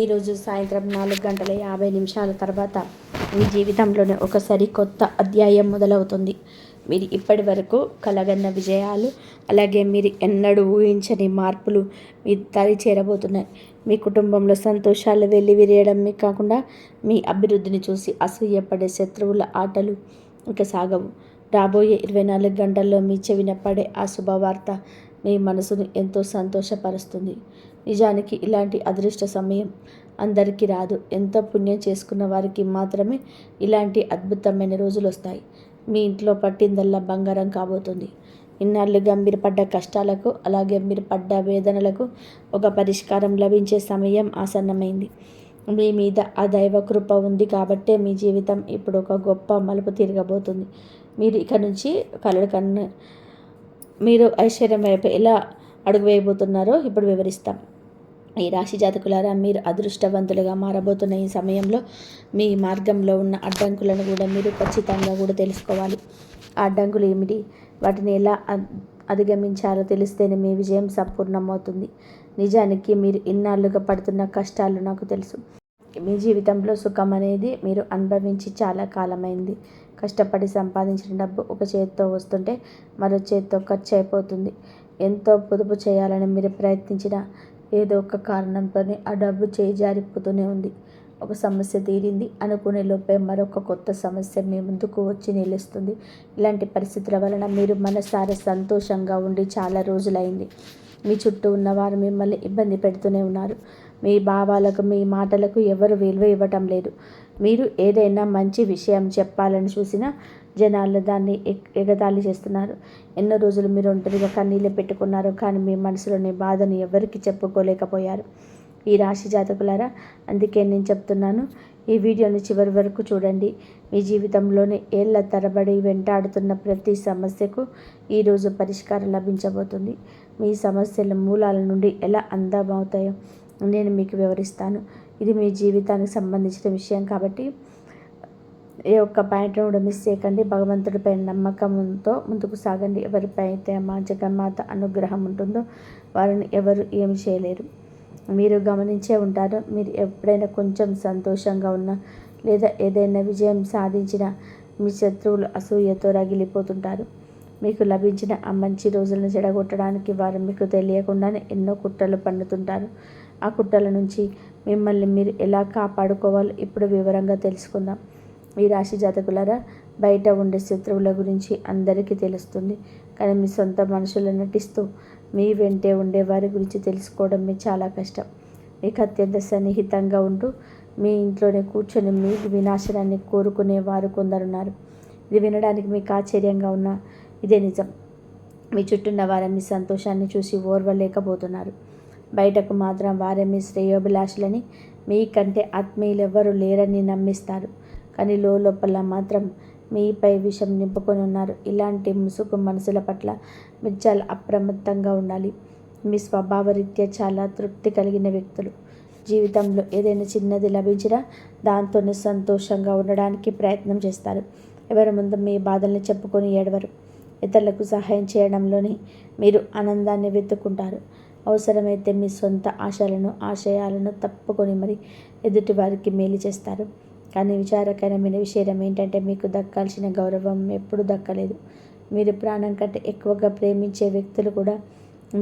ఈరోజు సాయంత్రం 4:50 తర్వాత మీ జీవితంలోనే ఒక సరికొత్త అధ్యాయం మొదలవుతుంది. మీరు ఇప్పటి వరకు కలగన్న విజయాలు, అలాగే మీరు ఎన్నడూ ఊహించని మార్పులు మీ దరి చేరబోతున్నాయి. మీ కుటుంబంలో సంతోషాలు వెల్లివిరియడమే కాకుండా మీ అభివృద్ధిని చూసి అసూయపడే శత్రువుల ఆటలు ఇక సాగవు. రాబోయే 24 గంటల్లో మీ చెవిన పడే ఆ శుభవార్త మీ మనసును ఎంతో సంతోషపరుస్తుంది. నిజానికి ఇలాంటి అదృష్ట సమయం అందరికీ రాదు. ఎంతో పుణ్యం చేసుకున్న వారికి మాత్రమే ఇలాంటి అద్భుతమైన రోజులు వస్తాయి. మీ ఇంట్లో పట్టిందల్లా బంగారం కాబోతుంది. ఇన్నాళ్ళుగా మీరు పడ్డ కష్టాలకు, అలాగే మీరు పడ్డ వేదనలకు ఒక పరిష్కారం లభించే సమయం ఆసన్నమైంది. మీ మీద ఆ దైవ కృప ఉంది కాబట్టే మీ జీవితం ఇప్పుడు ఒక గొప్ప మలుపు తిరగబోతుంది. మీరు ఇక నుంచి మీరు ఐశ్వర్యం వైపు ఎలా అడుగు వేయబోతున్నారో ఇప్పుడు వివరిస్తాం. ఈ రాశి జాతకులారా, మీరు అదృష్టవంతులుగా మారబోతున్న ఈ సమయంలో మీ మార్గంలో ఉన్న అడ్డంకులను కూడా మీరు ఖచ్చితంగా కూడా తెలుసుకోవాలి. ఆ అడ్డంకులు ఏమిటి, వాటిని ఎలా అధిగమించాలో తెలిస్తేనే మీ విజయం సంపూర్ణమవుతుంది. నిజానికి మీరు ఇన్నాళ్ళుగా పడుతున్న కష్టాలు నాకు తెలుసు. మీ జీవితంలో సుఖం అనేది మీరు అనుభవించి చాలా కాలమైంది. కష్టపడి సంపాదించిన డబ్బు ఒక చేతితో వస్తుంటే మరో చేతితో ఖర్చు అయిపోతుంది. ఎంతో పొదుపు చేయాలని మీరు ప్రయత్నించినా ఏదో ఒక కారణంతోనే ఆ డబ్బు చేజారిపోతూనే ఉంది. ఒక సమస్య తీరింది అనుకునే లోపే మరొక కొత్త సమస్య మీ ముందుకు వచ్చి నిలుస్తుంది. ఇలాంటి పరిస్థితుల వలన మీరు మనసారా సంతోషంగా ఉండి చాలా రోజులైంది. మీ చుట్టూ ఉన్నవారు మిమ్మల్ని ఇబ్బంది పెడుతూనే ఉన్నారు. మీ భావాలకు, మీ మాటలకు ఎవరు విలువ ఇవ్వటం లేదు. మీరు ఏదైనా మంచి విషయం చెప్పాలని చూసినా జనాలు దాన్ని ఎగతాళి చేస్తున్నారు. ఎన్నో రోజులు మీరు ఒంటరిగా కన్నీళ్ళు పెట్టుకున్నారు, కానీ మీ మనసులోని బాధను ఎవరికి చెప్పుకోలేకపోయారు. ఈ రాశి జాతకులారా, అందుకే నేను చెప్తున్నాను, ఈ వీడియోని చివరి వరకు చూడండి. మీ జీవితంలోని ఏళ్ల తరబడి వెంటాడుతున్న ప్రతి సమస్యకు ఈరోజు పరిష్కారం లభించబోతుంది. మీ సమస్యల మూలాల నుండి ఎలా అందమవుతాయో నేను మీకు వివరిస్తాను. ఇది మీ జీవితానికి సంబంధించిన విషయం కాబట్టి ఏ ఒక్క పాయింట్ను కూడా మిస్ చేయకండి. భగవంతుడిపై నమ్మకంతో ముందుకు సాగండి. ఎవరిపై అయితే మా జగన్మాత అనుగ్రహం ఉంటుందో వారిని ఎవరు ఏమి చేయలేరు. మీరు గమనించే ఉంటారు, మీరు ఎప్పుడైనా కొంచెం సంతోషంగా ఉన్నా లేదా ఏదైనా విజయం సాధించినా మీ శత్రువులు అసూయతో రగిలిపోతుంటారు. మీకు లభించిన ఆ మంచి రోజులను చెడగొట్టడానికి వారు మీకు తెలియకుండానే ఎన్నో కుట్రలు పన్నుతుంటారు. ఆ కుట్రల నుంచి మిమ్మల్ని మీరు ఎలా కాపాడుకోవాలో ఇప్పుడు వివరంగా తెలుసుకుందాం. ఈ రాశి జాతకులారా, బయట ఉండే శత్రువుల గురించి అందరికీ తెలుస్తుంది. కానీ మీ సొంత మనుషులు నటిస్తూ మీ వెంటే ఉండే వారి గురించి తెలుసుకోవడం మీకు చాలా కష్టం. మీకు అత్యంత సన్నిహితంగా ఉంటూ మీ ఇంట్లోనే కూర్చొని మీ వినాశనాన్ని కోరుకునే వారు కొందరున్నారు. ఇది వినడానికి మీకు ఆశ్చర్యంగా ఉన్నా ఇదే నిజం. మీ చుట్టూన్న వారే మీ సంతోషాన్ని చూసి ఓర్వలేకపోతున్నారు. బయటకు మాత్రం వారే మీ శ్రేయోభిలాషులని, మీకంటే ఆత్మీయులెవ్వరూ లేరని నమ్మిస్తారు. కానీ లోపల మాత్రం మీపై విషం నింపుకొని ఉన్నారు. ఇలాంటి ముసుగు మనసుల పట్ల మీరు చాలా అప్రమత్తంగా ఉండాలి. మీ స్వభావరీత్యా చాలా తృప్తి కలిగిన వ్యక్తులు. జీవితంలో ఏదైనా చిన్నది లభించినా దాంతోనే సంతోషంగా ఉండడానికి ప్రయత్నం చేస్తారు. ఎవరి ముందు మీ బాధల్ని చెప్పుకొని ఏడవరు. ఇతరులకు సహాయం చేయడంలోనే మీరు ఆనందాన్ని వెతుక్కుంటారు. అవసరమైతే మీ సొంత ఆశయాలను తప్పుకొని మరి ఎదుటి వారికి మేలు చేస్తారు. కానీ విచారకరమైన విషయం ఏంటంటే మీకు దక్కాల్సిన గౌరవం ఎప్పుడూ దక్కలేదు. మీరు ప్రాణం కంటే ఎక్కువగా ప్రేమించే వ్యక్తులు కూడా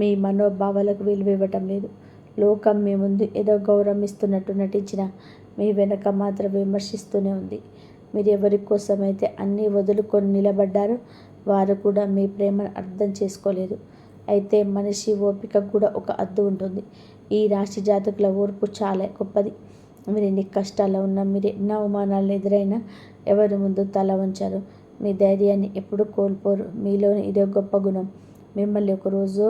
మీ మనోభావాలకు విలువ ఇవ్వటం లేదు. లోకం మీ ముందు ఏదో గౌరవం ఇస్తున్నట్టు నటించిన మీ వెనక మాత్రం విమర్శిస్తూనే ఉంది. మీరు ఎవరి కోసమైతే అన్నీ వదులుకొని నిలబడ్డారో వారు కూడా మీ ప్రేమను అర్థం చేసుకోలేదు. అయితే మనిషి ఓపిక కూడా ఒక హద్దు ఉంటుంది. ఈ రాశి జాతకుల ఓర్పు చాలా గొప్పది. మీరు ఎన్ని కష్టాల్లో ఉన్నా, మీరు ఎన్ని అవమానాలను ఎదురైనా ఎవరి ముందు తల వంచరు. మీ ధైర్యాన్ని ఎప్పుడూ కోల్పోరు. మీలోని ఇదే గొప్ప గుణం మిమ్మల్ని ఒకరోజు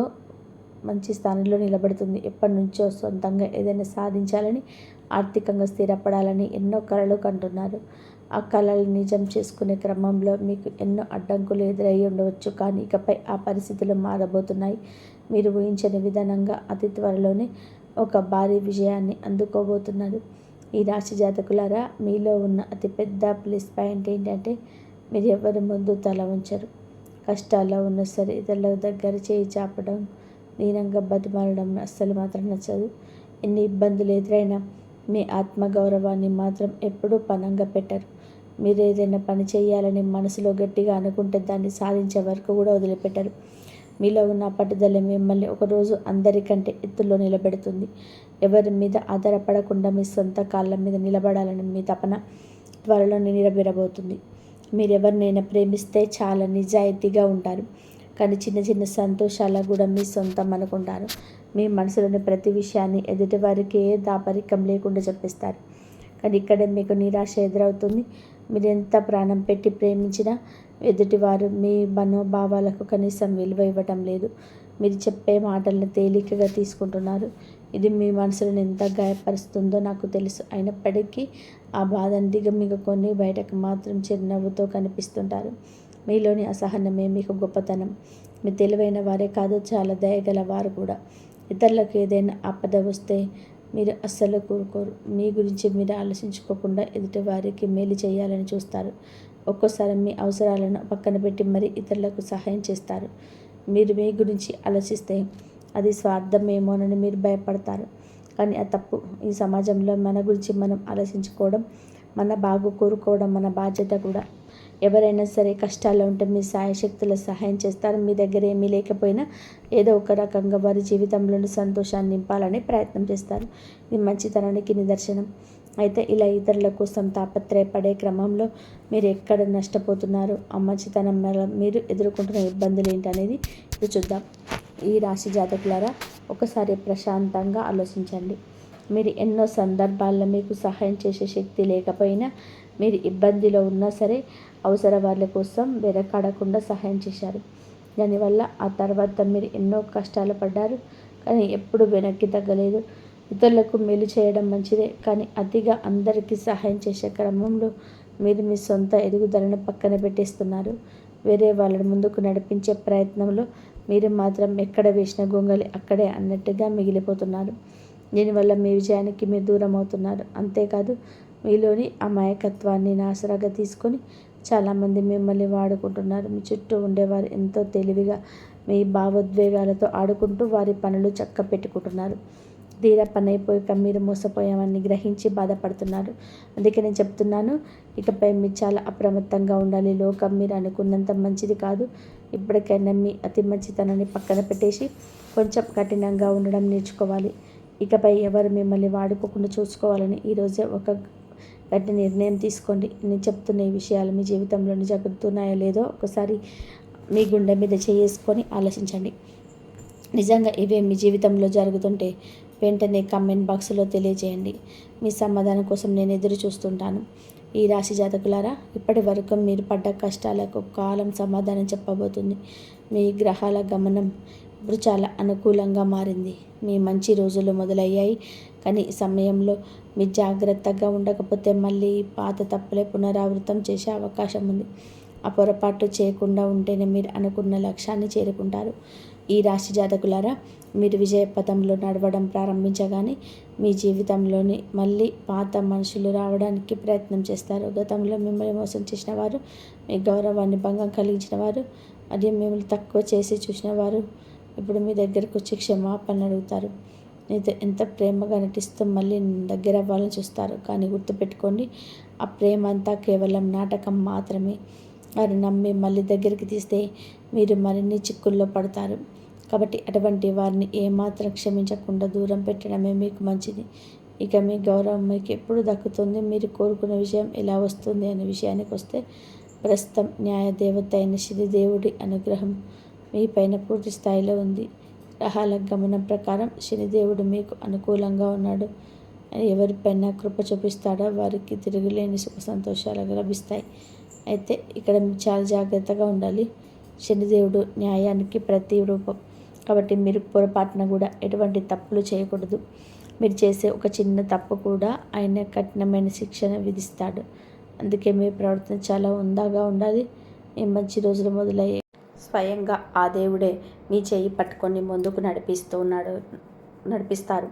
మంచి స్థానంలో నిలబెడుతుంది. ఎప్పటి నుంచో సొంతంగా ఏదైనా సాధించాలని, ఆర్థికంగా స్థిరపడాలని ఎన్నో కలలు కంటున్నారు. ఆ కలలు నిజం చేసుకునే క్రమంలో మీకు ఎన్నో అడ్డంకులు ఎదురయ్యి ఉండవచ్చు. కానీ ఇకపై ఆ పరిస్థితులు మారబోతున్నాయి. మీరు ఊహించని విధానంగా అతి త్వరలోనే ఒక భారీ విజయాన్ని అందుకోబోతున్నారు. ఈ రాశి జాతకులారా, మీలో ఉన్న అతిపెద్ద ప్లస్ పాయింట్ ఏంటంటే మీరు ఎవరి ముందు తల ఉంచరు. కష్టాల్లో ఉన్న సరే ఇతరుల దగ్గర చేయి చాపడం, దీనంగా బతిమాలడం అస్సలు మాత్రం నచ్చదు. ఎన్ని ఇబ్బందులు ఎదురైనా మీ ఆత్మగౌరవాన్ని మాత్రం ఎప్పుడూ పణంగా పెట్టరు. మీరు ఏదైనా పని చేయాలని మనసులో గట్టిగా అనుకుంటే దాన్ని సాధించే వరకు కూడా వదిలిపెట్టరు. మీలో ఉన్న పట్టుదల మిమ్మల్ని ఒకరోజు అందరికంటే ఎత్తులో నిలబెడుతుంది. ఎవరి మీద ఆధారపడకుండా మీ సొంత కాళ్ళ మీద నిలబడాలని మీ తపన త్వరలోనే నెరవేరబోతుంది. మీరెవరినైనా ప్రేమిస్తే చాలా నిజాయితీగా ఉంటారు. కానీ చిన్న చిన్న సంతోషాలకు కూడా మీ సొంతం అనుకుంటారు. మీ మనసులోని ప్రతి విషయాన్ని ఎదుటివారికి ఏ దాపరికం లేకుండా చెప్పేస్తారు. కానీ ఇక్కడే మీకు నిరాశ ఎదురవుతుంది. మీరు ఎంత ప్రాణం పెట్టి ప్రేమించినా ఎదుటివారు మీ మనోభావాలకు కనీసం విలువ ఇవ్వటం లేదు. మీరు చెప్పే మాటలను తేలికగా తీసుకుంటున్నారు. ఇది మీ మనసులను ఎంత గాయపరుస్తుందో నాకు తెలుసు. అయినప్పటికీ ఆ బాధను దిగమింగుకొని బయటకు మాత్రం చిరునవ్వుతో కనిపిస్తుంటారు. మీలోని అసహనమే మీకు గొప్పతనం. మీ తెలివైన వారే కాదు, చాలా దయగల వారు కూడా. ఇతరులకు ఏదైనా ఆపద వస్తే మీరు అస్సలు కోరుకోరు. మీ గురించి మీరు ఆలోచించుకోకుండా ఎదుటి వారికి మేలు చేయాలని చూస్తారు. ఒక్కోసారి మీ అవసరాలను పక్కన పెట్టి మరీ ఇతరులకు సహాయం చేస్తారు. మీరు మీ గురించి ఆలోచిస్తే అది స్వార్థమేమోనని మీరు భయపడతారు. కానీ అది తప్పు. ఈ సమాజంలో మన గురించి మనం ఆలోచించుకోవడం, మన బాగు కోరుకోవడం మన బాధ్యత కూడా. ఎవరైనా సరే కష్టాల్లో ఉంటే మీ సాయశక్తుల సహాయం చేస్తారు. మీ దగ్గర ఏమీ లేకపోయినా ఏదో ఒక రకంగా వారి జీవితంలోని సంతోషాన్ని నింపాలని ప్రయత్నం చేస్తారు. ఇది మంచితనానికి నిదర్శనం. అయితే ఇలా ఇతరుల కోసం తాపత్రయపడే క్రమంలో మీరు ఎక్కడ నష్టపోతున్నారు, ఆ మంచితనం వల్ల మీరు ఎదుర్కొంటున్న ఇబ్బందులు ఏంటనేది ఇది చూద్దాం. ఈ రాశి జాతకులారా, ఒకసారి ప్రశాంతంగా ఆలోచించండి. మీరు ఎన్నో సందర్భాల్లో మీకు సహాయం చేసే శక్తి లేకపోయినా, మీరు ఇబ్బందిలో ఉన్నా సరే అవసర వాళ్ళ కోసం వెనకాడకుండా సహాయం చేశారు. దానివల్ల ఆ తర్వాత మీరు ఎన్నో కష్టాలు పడ్డారు. కానీ ఎప్పుడు వెనక్కి తగ్గలేదు. ఇతరులకు మేలు చేయడం మంచిదే, కానీ అతిగా అందరికీ సహాయం చేసే క్రమంలో మీరు మీ సొంత ఎదుగుదలను పక్కన పెట్టేస్తున్నారు. వేరే వాళ్ళని ముందుకు నడిపించే ప్రయత్నంలో మీరు మాత్రం ఎక్కడ వేసిన గొంగలి అక్కడే అన్నట్టుగా మిగిలిపోతున్నారు. దీనివల్ల మీ విజయానికి మీరు దూరం అవుతున్నారు. అంతేకాదు, మీలోని అమాయకత్వాన్ని ఆసరాగా తీసుకొని చాలామంది మిమ్మల్ని వాడుకుంటున్నారు. మీ చుట్టూ ఉండేవారు ఎంతో తెలివిగా మీ భావోద్వేగాలతో ఆడుకుంటూ వారి పనులు చక్క పెట్టుకుంటున్నారు. తీరా పని అయిపోయాక మీరు మోసపోయామని గ్రహించి బాధపడుతున్నారు. అందుకే నేను చెప్తున్నాను, ఇకపై మీరు చాలా అప్రమత్తంగా ఉండాలి. లోకం మీరు అనుకున్నంత మంచిది కాదు. ఇప్పటికైనా మీ అతి మంచితనాన్ని పక్కన పెట్టేసి కొంచెం కఠినంగా ఉండడం నేర్చుకోవాలి. ఇకపై ఎవరు మిమ్మల్ని వాడుకోకుండా చూసుకోవాలని ఈరోజే ఒక గట్టి నిర్ణయం తీసుకోండి. నేను చెప్తున్న ఈ విషయాలు మీ జీవితంలో జరుగుతున్నాయో లేదో ఒకసారి మీ గుండె మీద చేసుకొని ఆలోచించండి. నిజంగా ఇవే మీ జీవితంలో జరుగుతుంటే వెంటనే కామెంట్ బాక్స్లో తెలియజేయండి. మీ సమాధానం కోసం నేను ఎదురు చూస్తుంటాను. ఈ రాశి జాతకులారా, ఇప్పటి వరకు మీరు పడ్డ కష్టాలకు కాలం సమాధానం చెప్పబోతుంది. మీ గ్రహాల గమనం ఇప్పుడు చాలా అనుకూలంగా మారింది. మీ మంచి రోజులు మొదలయ్యాయి. కానీ ఈ సమయంలో మీరు జాగ్రత్తగా ఉండకపోతే మళ్ళీ పాత తప్పులే పునరావృతం చేసే అవకాశం ఉంది. ఆ పొరపాట్లు చేయకుండా ఉంటేనే మీరు అనుకున్న లక్ష్యాన్ని చేరుకుంటారు. ఈ రాశి జాతకులారా, మీరు విజయ పథంలో నడవడం ప్రారంభించగానే మీ జీవితంలోని మళ్ళీ పాత మనుషులు రావడానికి ప్రయత్నం చేస్తారు. గతంలో మిమ్మల్ని మోసం చేసిన వారు, మీ గౌరవాన్ని భంగం కలిగించిన వారు మరియు మిమ్మల్ని తక్కువ చేసి చూసిన వారు ఇప్పుడు మీ దగ్గరకు వచ్చి క్షమాపణ అడుగుతారు. మీతో ఎంత ప్రేమగా నటిస్తూ మళ్ళీ దగ్గర అవ్వాలని చూస్తారు. కానీ గుర్తుపెట్టుకోండి, ఆ ప్రేమ అంతా కేవలం నాటకం మాత్రమే. వారు నమ్మి మళ్ళీ దగ్గరికి తీస్తే మీరు మరిన్ని చిక్కుల్లో పడతారు. కాబట్టి అటువంటి వారిని ఏమాత్రం క్షమించకుండా దూరం పెట్టడమే మీకు మంచిది. ఇక మీ గౌరవం మీకు ఎప్పుడు దక్కుతుంది, మీరు కోరుకున్న విషయం ఎలా వస్తుంది అనే విషయానికి వస్తే, ప్రస్తుతం న్యాయదేవత అయిన శనిదేవుడి అనుగ్రహం మీ పైన పూర్తి స్థాయిలో ఉంది. గ్రహాల గమనం ప్రకారం శనిదేవుడు మీకు అనుకూలంగా ఉన్నాడు. ఎవరిపైన కృప చూపిస్తాడో వారికి తిరుగులేని సుఖ సంతోషాలు లభిస్తాయి. అయితే ఇక్కడ చాలా జాగ్రత్తగా ఉండాలి. శనిదేవుడు న్యాయానికి ప్రతి రూపం. కాబట్టి మీరు పొరపాటున కూడా ఎటువంటి తప్పులు చేయకూడదు. మీరు చేసే ఒక చిన్న తప్పు కూడా ఆయన కఠినమైన శిక్షను విధిస్తాడు. అందుకే మీ ప్రవర్తన చాలా హుందాగా ఉండాలి. మీ మంచి రోజులు మొదలయ్యాయి. స్వయంగా ఆ దేవుడే మీ చేయి పట్టుకొని ముందుకు నడిపిస్తారు.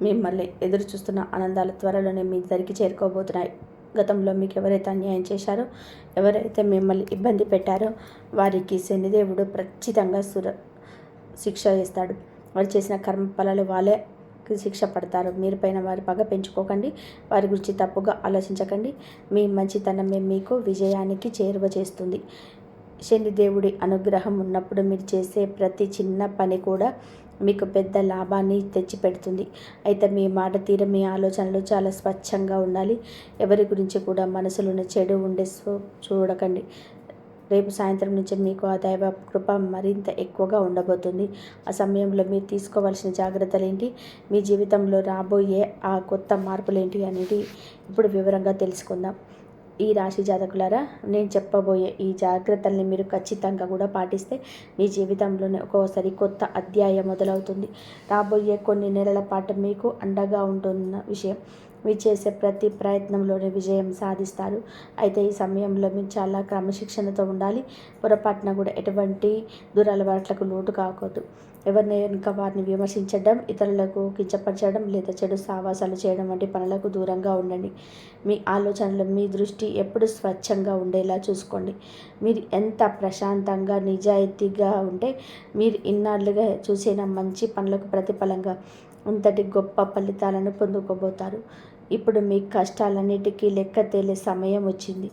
మిమ్మల్ని ఎదురు చూస్తున్న ఆనందాల త్వరలోనే మీ దగ్గరికి చేరుకోబోతున్నాయి. గతంలో మీకు ఎవరైతే అన్యాయం చేశారో, ఎవరైతే మిమ్మల్ని ఇబ్బంది పెట్టారో వారికి శనిదేవుడు ఖచ్చితంగా శిక్ష వేస్తాడు. వారు చేసిన కర్మ ఫలాలు వాళ్ళే శిక్ష పడతారు. మీరు పైన వారి పగ పెంచుకోకండి. వారి గురించి తప్పుగా ఆలోచించకండి. మీ మంచితనమే మీకు విజయానికి చేరువ చేస్తుంది. శనిదేవుడి అనుగ్రహం ఉన్నప్పుడు మీరు చేసే ప్రతి చిన్న పని కూడా మీకు పెద్ద లాభాన్ని తెచ్చిపెడుతుంది. అయితే మీ మాట తీరు, మీ ఆలోచనలు చాలా స్వచ్ఛంగా ఉండాలి. ఎవరి గురించి కూడా మనసులోని చెడు ఉండే చూడకండి. రేపు సాయంత్రం నుంచి మీకు ఆ దైవ కృప మరింత ఎక్కువగా ఉండబోతుంది. ఆ సమయంలో మీరు తీసుకోవాల్సిన జాగ్రత్తలు ఏంటి, మీ జీవితంలో రాబోయే ఆ కొత్త మార్పులు ఏంటి అనేది ఇప్పుడు వివరంగా తెలుసుకుందాం. ఈ రాశి జాతకులారా, నేను చెప్పబోయే ఈ జాగ్రత్తల్ని మీరు ఖచ్చితంగా కూడా పాటిస్తే మీ జీవితంలోనే ఒక్కోసారి కొత్త అధ్యాయం మొదలవుతుంది. రాబోయే కొన్ని నెలల పాటు మీకు అండగా ఉంటున్న విషయం, మీరు చేసే ప్రతి ప్రయత్నంలోనే విజయం సాధిస్తారు. అయితే ఈ సమయంలో మీరు చాలా క్రమశిక్షణతో ఉండాలి. పొరపాటున కూడా ఎటువంటి దురలవాట్లకు లోటు కాకూడదు. ఎవరిని ఇంకా వారిని విమర్శించడం, ఇతరులకు కించపరచడం లేదా చెడు సావాసాలు చేయడం వంటి పనులకు దూరంగా ఉండండి. మీ ఆలోచనలు, మీ దృష్టి ఎప్పుడు స్వచ్ఛంగా ఉండేలా చూసుకోండి. మీరు ఎంత ప్రశాంతంగా నిజాయితీగా ఉంటే మీరు ఇన్నాళ్ళుగా చూసిన మంచి పనులకు ప్రతిఫలంగా అంతటి గొప్ప ఫలితాలను పొందుకోబోతారు. ఇప్పుడు మీ కష్టాలన్నిటికీ లెక్క తేలే సమయం వచ్చింది.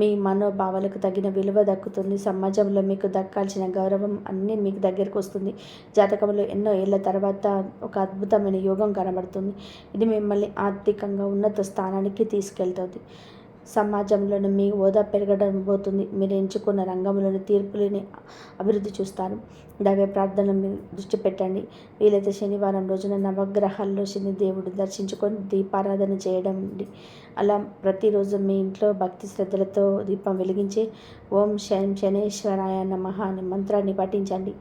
మీ మనోభావాలకు తగిన విలువ దక్కుతుంది. సమాజంలో మీకు దక్కాల్సిన గౌరవం అన్నీ మీకు దగ్గరకు వస్తుంది. జాతకంలో ఎన్నో ఏళ్ల తర్వాత ఒక అద్భుతమైన యోగం కనబడుతుంది. ఇది మిమ్మల్ని ఆర్థికంగా ఉన్నత స్థానానికి తీసుకెళ్తుంది. సమాజంలోని మీ హోదా పెరగడం పోతుంది. మీరు ఎంచుకున్న రంగంలోని తీర్పులని అభివృద్ధి చూస్తారు. దైవ ప్రార్థన మీరు దృష్టి పెట్టండి. వీలైతే శనివారం రోజున నవగ్రహాల్లో శనిదేవుడు దర్శించుకొని దీపారాధన చేయడం. అలా ప్రతిరోజు మీ ఇంట్లో భక్తి శ్రద్ధలతో దీపం వెలిగించి ఓం శనేశ్వరాయ నమః అనే మంత్రాన్ని పఠించండి.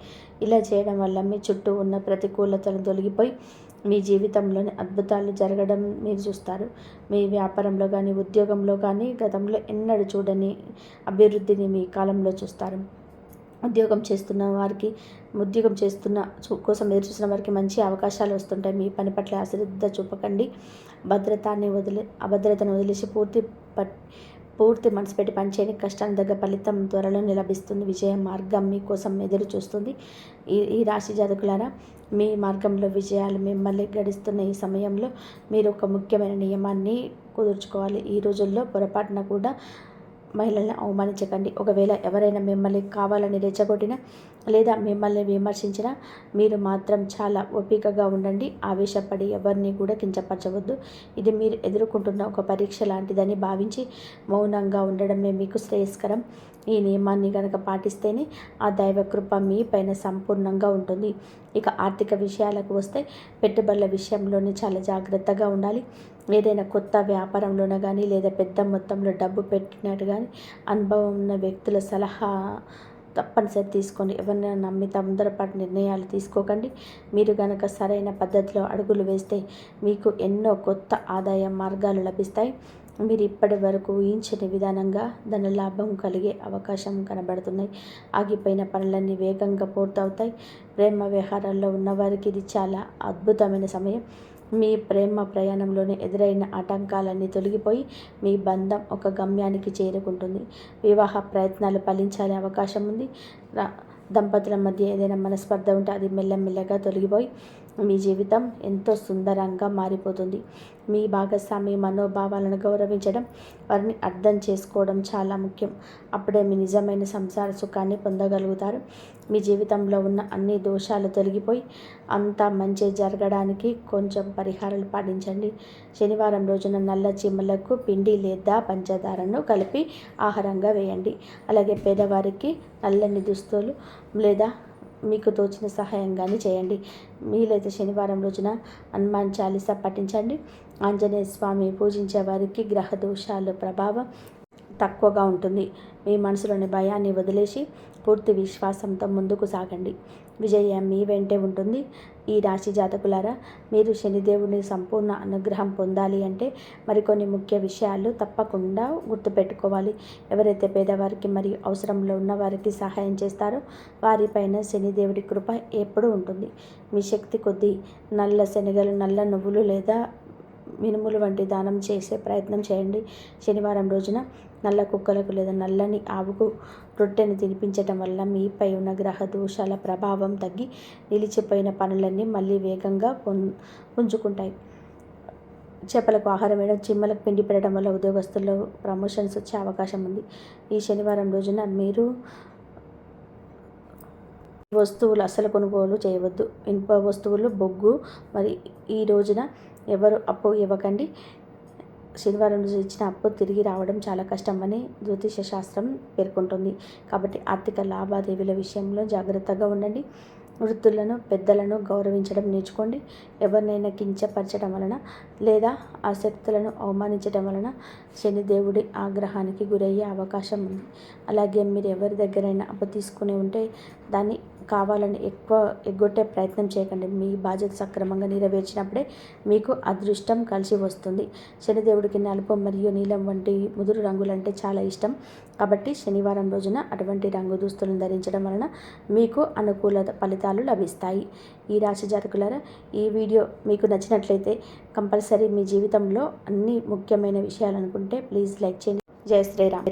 ఇలా చేయడం వల్ల మీ చుట్టూ ఉన్న ప్రతికూలతలు తొలగిపోయి మీ జీవితంలోని అద్భుతాలు జరగడం మీరు చూస్తారు. మీ వ్యాపారంలో కానీ, ఉద్యోగంలో కానీ గతంలో ఎన్నడూ చూడని అభివృద్ధిని మీ కాలంలో చూస్తారు. ఉద్యోగం చేస్తున్న కోసం ఎదురు చూసిన వారికి మంచి అవకాశాలు వస్తుంటాయి. మీ పని పట్ల అశ్రద్ధ చూపకండి. అభద్రతను వదిలేసి పూర్తి మనసు పెట్టి పనిచేయని కష్టాన్ని దగ్గర ఫలితం త్వరలో లభిస్తుంది. విజయ మార్గం మీకోసం ఎదురు చూస్తుంది. ఈ రాశి జాతకులారా, మీ మార్గంలో విజయాలు మిమ్మల్ని గడిస్తున్న ఈ సమయంలో మీరు ఒక ముఖ్యమైన నియమాన్ని కుదుర్చుకోవాలి. ఈ రోజుల్లో పొరపాటున కూడా మహిళల్ని అవమానించకండి. ఒకవేళ ఎవరైనా మిమ్మల్ని కావాలని రెచ్చగొట్టినా లేదా మిమ్మల్ని విమర్శించినా మీరు మాత్రం చాలా ఓపికగా ఉండండి. ఆవేశపడి ఎవరిని కూడా కించపరచవద్దు. ఇది మీరు ఎదుర్కొంటున్న ఒక పరీక్ష లాంటిదని భావించి మౌనంగా ఉండడమే మీకు శ్రేయస్కరం. ఈ నియమాన్ని కనుక పాటిస్తేనే ఆ దైవకృప మీ పైన సంపూర్ణంగా ఉంటుంది. ఇక ఆర్థిక విషయాలకు వస్తే పెట్టుబడుల విషయంలోనే చాలా జాగ్రత్తగా ఉండాలి. ఏదైనా కొత్త వ్యాపారంలోనే కానీ లేదా పెద్ద మొత్తంలో డబ్బు పెట్టినట్టు కానీ అనుభవం ఉన్న వ్యక్తుల సలహా తప్పనిసరి తీసుకోండి. ఎవరినైనా నమ్మి తొందరపాటు నిర్ణయాలు తీసుకోకండి. మీరు కనుక సరైన పద్ధతిలో అడుగులు వేస్తే మీకు ఎన్నో కొత్త ఆదాయ మార్గాలు లభిస్తాయి. మీరు ఇప్పటి వరకు ఊహించని విధానంగా ధన లాభం కలిగే అవకాశం కనబడుతున్నాయి. ఆగిపోయిన పనులన్నీ వేగంగా పూర్తవుతాయి. ప్రేమ వ్యవహారాల్లో ఉన్నవారికి ఇది చాలా అద్భుతమైన సమయం. మీ ప్రేమ ప్రయాణంలోనే ఎదురైన ఆటంకాలన్నీ తొలగిపోయి మీ బంధం ఒక గమ్యానికి చేరుకుంటుంది. వివాహ ప్రయత్నాలు ఫలించాలనే అవకాశం ఉంది. దంపతుల మధ్య ఏదైనా మనస్పర్ధ ఉంటే అది మెల్లమెల్లగా తొలగిపోయి మీ జీవితం ఎంతో సుందరంగా మారిపోతుంది. మీ భాగస్వామి మనోభావాలను గౌరవించడం, వారిని అర్థం చేసుకోవడం చాలా ముఖ్యం. అప్పుడే మీ నిజమైన సంసార సుఖాన్ని పొందగలుగుతారు. మీ జీవితంలో ఉన్న అన్ని దోషాలు తొలగిపోయి అంతా మంచి జరగడానికి కొంచెం పరిహారాలు పాటించండి. శనివారం రోజున నల్ల చీమలకు పిండి లేదా పంచదారను కలిపి ఆహారంగా వేయండి. అలాగే పేదవారికి నల్లని దుస్తులు లేదా మీకు తోచిన సహాయం కానీ చేయండి. వీలైతే శనివారం రోజున హనుమాన్ చాలీసా పఠించండి. ఆంజనేయ స్వామి పూజించే వారికి గ్రహ దోషాల ప్రభావం తక్కువగా ఉంటుంది. మీ మనసులోని భయాన్ని వదిలేసి పూర్తి విశ్వాసంతో ముందుకు సాగండి. విజయం మీ వెంటే ఉంటుంది. ఈ రాశి జాతకులారా, మీరు శనిదేవుని సంపూర్ణ అనుగ్రహం పొందాలి అంటే మరికొన్ని ముఖ్య విషయాలు తప్పకుండా గుర్తుపెట్టుకోవాలి. ఎవరైతే పేదవారికి మరియు అవసరంలో ఉన్న వారికి సహాయం చేస్తారో వారిపైన శనిదేవుడి కృప ఎప్పుడూ ఉంటుంది. మీ శక్తి కొద్దీ నల్ల శనగలు, నల్ల నువ్వులు లేదా మినుములు వంటి దానం చేసే ప్రయత్నం చేయండి. శనివారం రోజున నల్ల కుక్కలకు లేదా నల్లని ఆవుకు రొట్టెను తినిపించటం వల్ల మీపై ఉన్న గ్రహ దోషాల ప్రభావం తగ్గి నిలిచిపోయిన పనులన్నీ మళ్ళీ వేగంగా పుంజుకుంటాయి. చేపలకు ఆహారం వేయడం, చిమ్మలకు పిండి పెట్టడం వల్ల ఉద్యోగస్తుల్లో ప్రమోషన్స్ వచ్చే అవకాశం ఉంది. ఈ శనివారం రోజున మీరు వస్తువులు అస్సలు కొనుగోలు చేయవద్దు. ఇనుప వస్తువులు, బొగ్గు మరి ఈ రోజున ఎవరు అప్పు ఇవ్వకండి. శనివారం రోజు ఇచ్చిన అప్పు తిరిగి రావడం చాలా కష్టమని జ్యోతిష శాస్త్రం పేర్కొంటుంది. కాబట్టి ఆర్థిక లావాదేవీల విషయంలో జాగ్రత్తగా ఉండండి. వృద్ధులను, పెద్దలను గౌరవించడం నేర్చుకోండి. ఎవరినైనా కించపరచడం వలన లేదా ఆ శక్తులను అవమానించడం వలన శనిదేవుడి ఆగ్రహానికి గురయ్యే అవకాశం ఉంది. అలాగే మీరు ఎవరి దగ్గరైనా అప్పు తీసుకుని ఉంటే దాన్ని కావాలని ఎక్కువ ఎగ్గొట్టే ప్రయత్నం చేయకండి. మీ బాధ్యత సక్రమంగా నెరవేర్చినప్పుడే మీకు అదృష్టం కలిసి వస్తుంది. శనిదేవుడికి నలుపు మరియు నీలం వంటి ముదురు రంగులంటే చాలా ఇష్టం. కాబట్టి శనివారం రోజున అటువంటి రంగు దుస్తులను ధరించడం వలన మీకు అనుకూల ఫలితాలు లభిస్తాయి. ఈ రాశి జాతకులారా, ఈ వీడియో మీకు నచ్చినట్లయితే కంపల్సరీ మీ జీవితంలో అన్ని ముఖ్యమైన విషయాలు అనుకుంటే ప్లీజ్ లైక్ చేయండి. జై శ్రీరామ్.